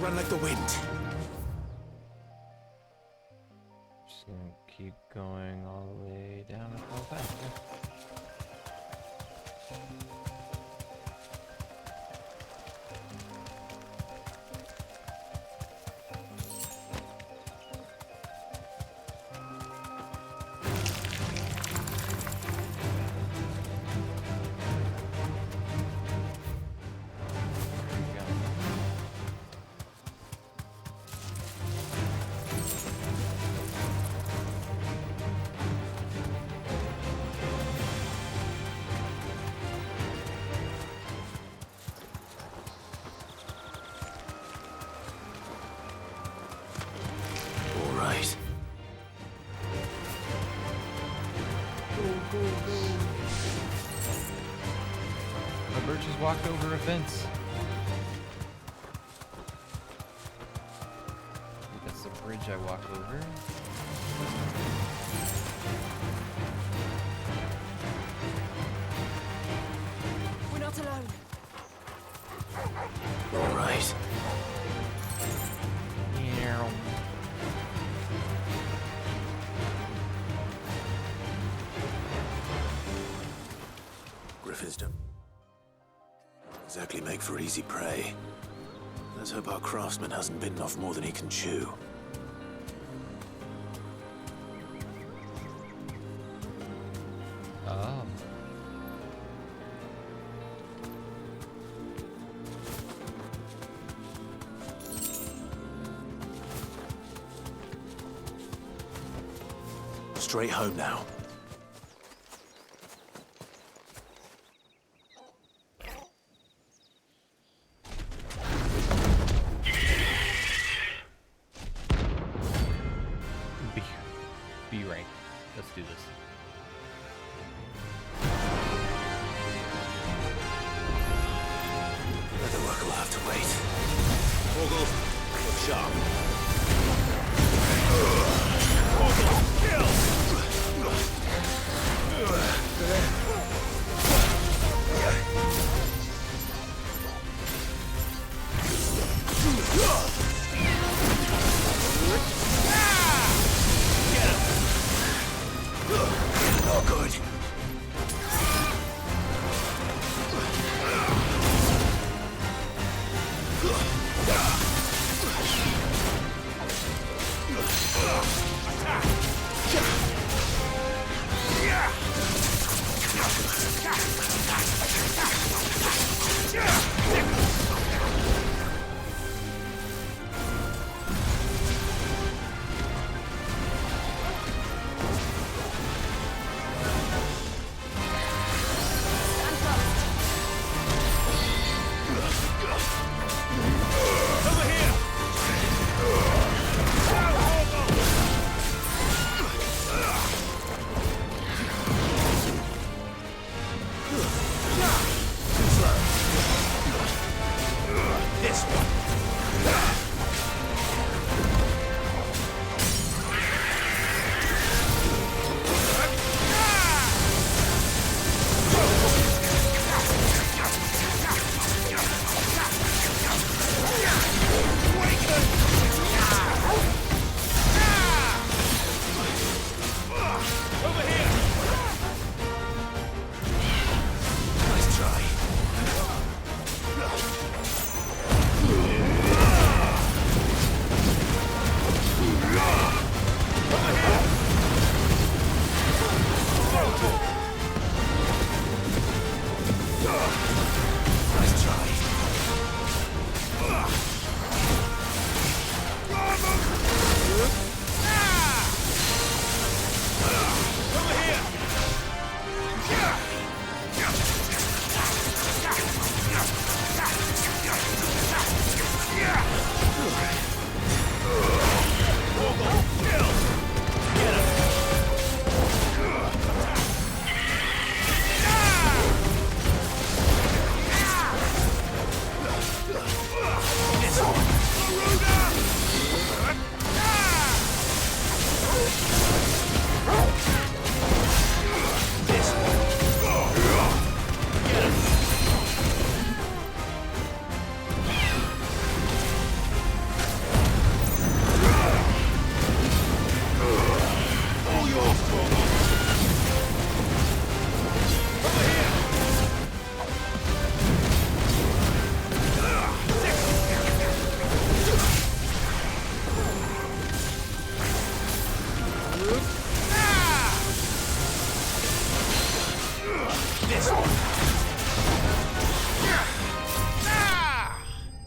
Run like the wind. Just gonna keep going all the way down and fall back. All right. My birch has walked over a fence. That's the bridge I walk over. We're not alone. All right. Yeah. Griffins don't exactly make for easy prey. Let's hope our craftsman hasn't bitten off more than he can chew. Oh. Straight home now. Be right. Let's do this. The work will have to wait. Vogel, look sharp. Vogel, kill! Not good.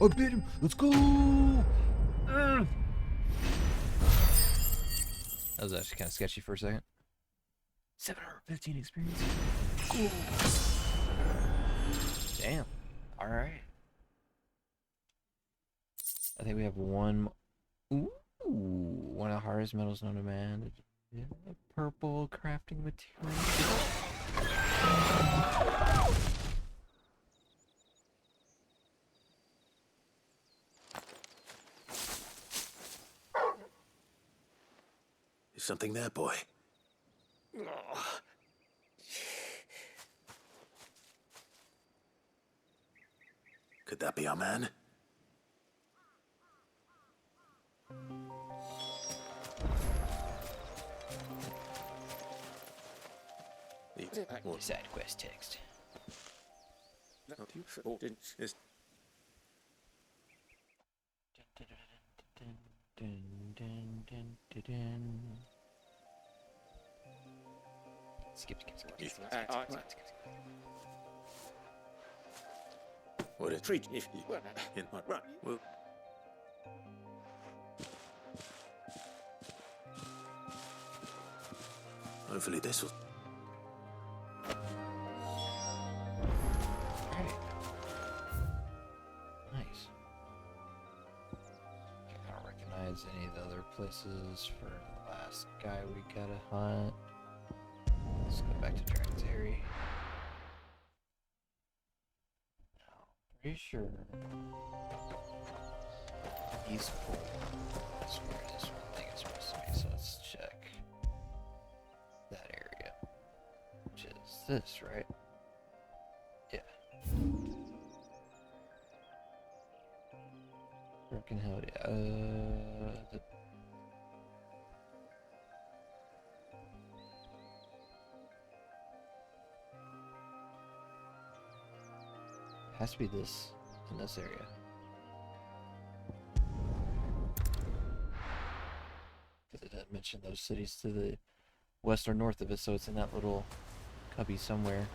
I beat him. Let's go. That was actually kind of sketchy for a second. 715 experience. Cool. Damn. All right. I think we have one. Ooh, one of the hardest metals known to man. Purple crafting material. Is something there, boy? Could that be our man? Side quest text. Skip. What a treat if you were in my run. Well, hopefully this will. Nice. I don't recognize any of the other places for the last guy we gotta hunt. Let's go back to Dragon's Eyrie. Now, pretty sure East Pole is where this one thing is supposed to be, so let's check that area, which is this, right? Yeah. Broken Hill, yeah. Has to be this in this area. Because it didn't mention those cities to the west or north of it, so it's in that little cubby somewhere.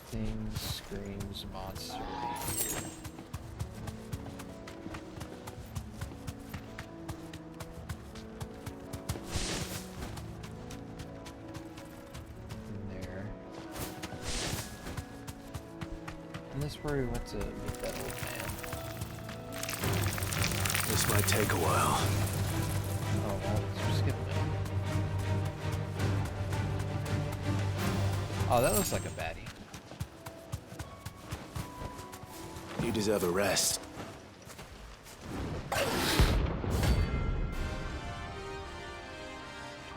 Thing screams monster. There. And that's where we went to meet that old man. This might take a while. Oh, wow, let's skip it. Oh, that looks like a baddie. You deserve a rest.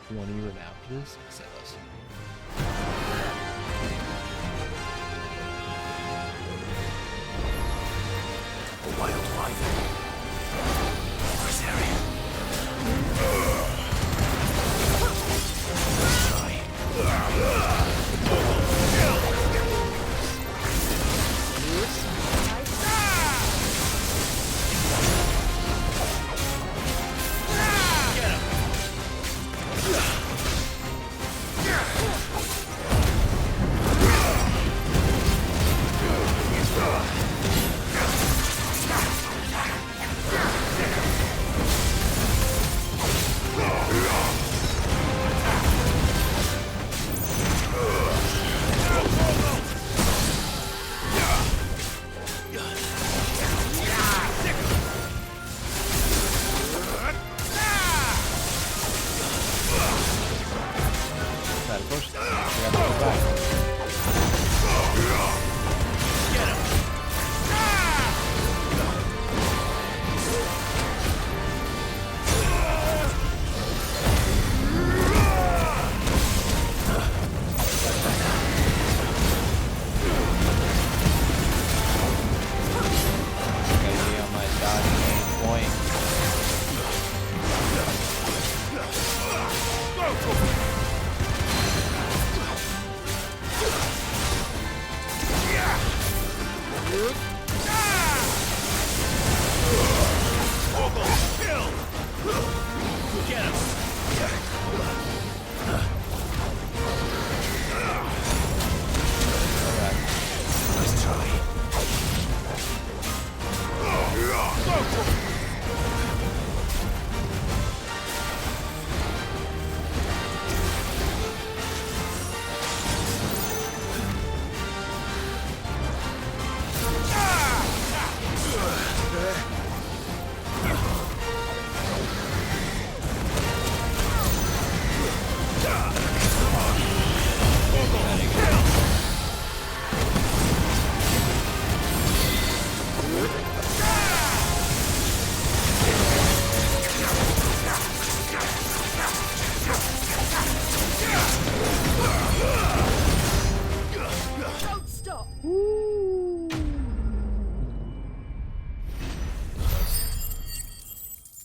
One of you renowned for this? Say less. A wild wyvern. Where's Harry?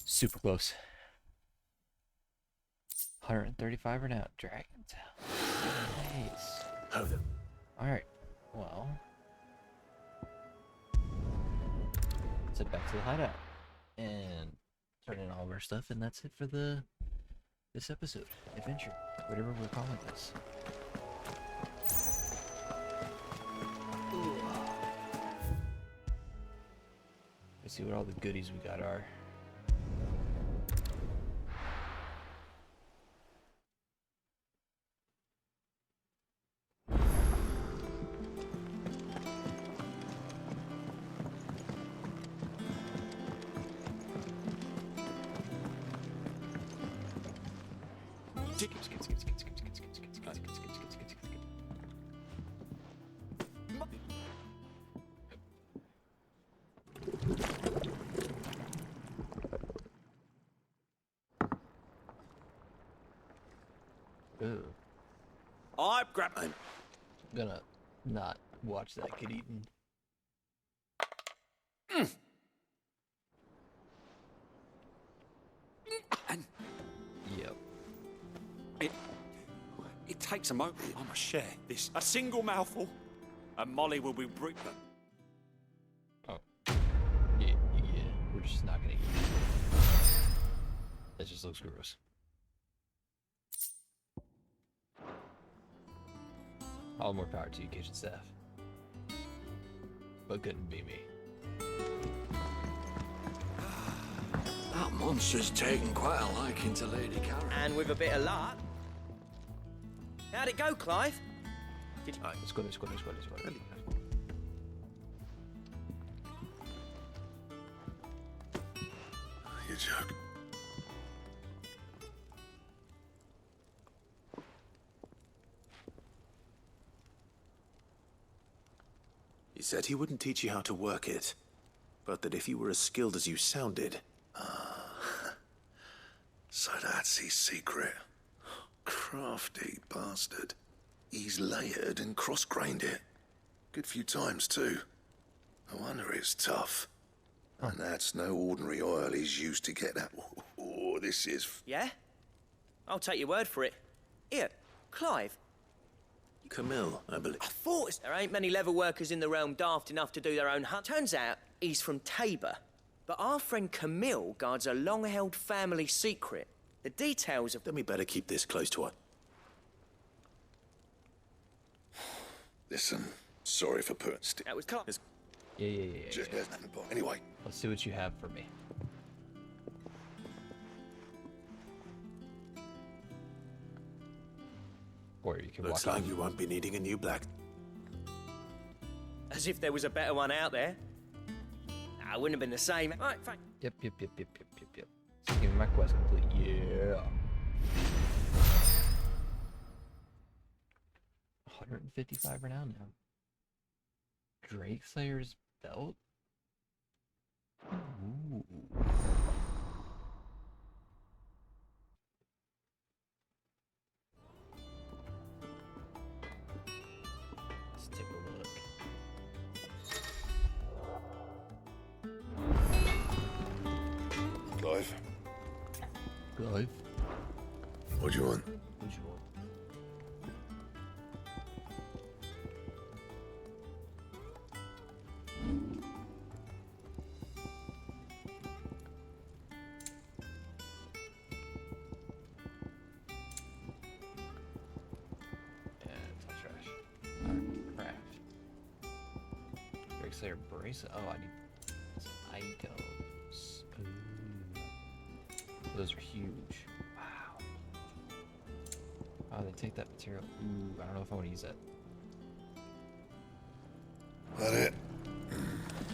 Super close. 135 or now. Dragon Tail. Nice. Hold them. Alright. Well. Let's head back to the hideout. And turn in all of our stuff, and that's it for this episode. Adventure. Whatever we're calling this. Let's see what all the goodies we got are. I'm gonna not watch that get eaten. Yep. It takes a moment. I must share this. A single mouthful, and Molly will be briefed. Oh. Yeah, we're just not gonna eat. That just looks gross. All more power to you, kitchen staff. But couldn't be me. That monster's taken quite a liking to Lady Karen. And with a bit of luck. How'd it go, Clive? Did you... Alright, let's go. You joke. He said he wouldn't teach you how to work it, but that if you were as skilled as you sounded... So that's his secret. Crafty bastard. He's layered and cross-grained it. Good few times, too. No wonder it's tough. And that's no ordinary oil he's used to get that. Oh, this is... Yeah? I'll take your word for it. Here, Clive. Camille, I believe. I thought there ain't many leather workers in the realm daft enough to do their own hunt. Turns out he's from Tabor. But our friend Camille guards a long-held family secret. The details of... Then we better keep this close to her. Listen, sorry for putting... That was Clive. Yeah. Just there's nothing but... Anyway. Let's see what you have for me. Or you can Looks walk like out. you won't be needing a new black. As if there was a better one out there. Nah, it wouldn't have been the same. All right, fine. Yep. So give me my quest complete. Yeah. 155 renown now. Drake Slayer's belt? Ooh. Let's take a look. Clive? Clive? What do you want? What you want? Slayer bracelet. Oh, I need some items. Ooh. Those are huge. Wow. Oh, they take that material. Ooh, I don't know if I want to use that. That it?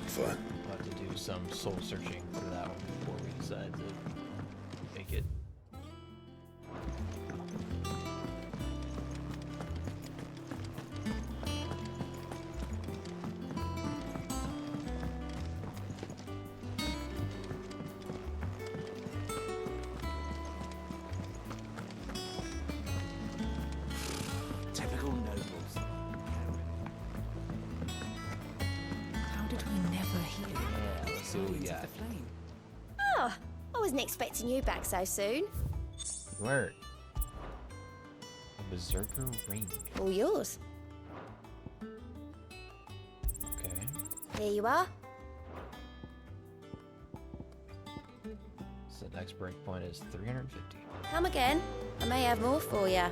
Fine. I'll have to do some soul searching for that one before we decide to make it. Typical nobles. How did we never hear? Yeah, let's see what we got. Oh, I wasn't expecting you back so soon. Word. A berserker ring. All yours. Okay. Here you are. So the next breakpoint is 350. Come again. I may have more for you.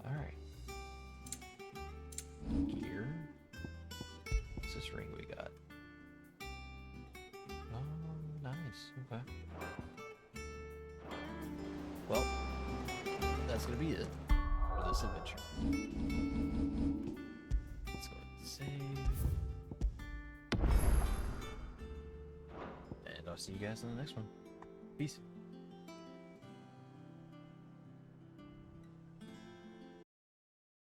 Alright. Gear. What's this ring we got? Oh, nice. Okay. Well, that's gonna be it for this adventure. Let's go ahead and save. And I'll see you guys in the next one. Peace.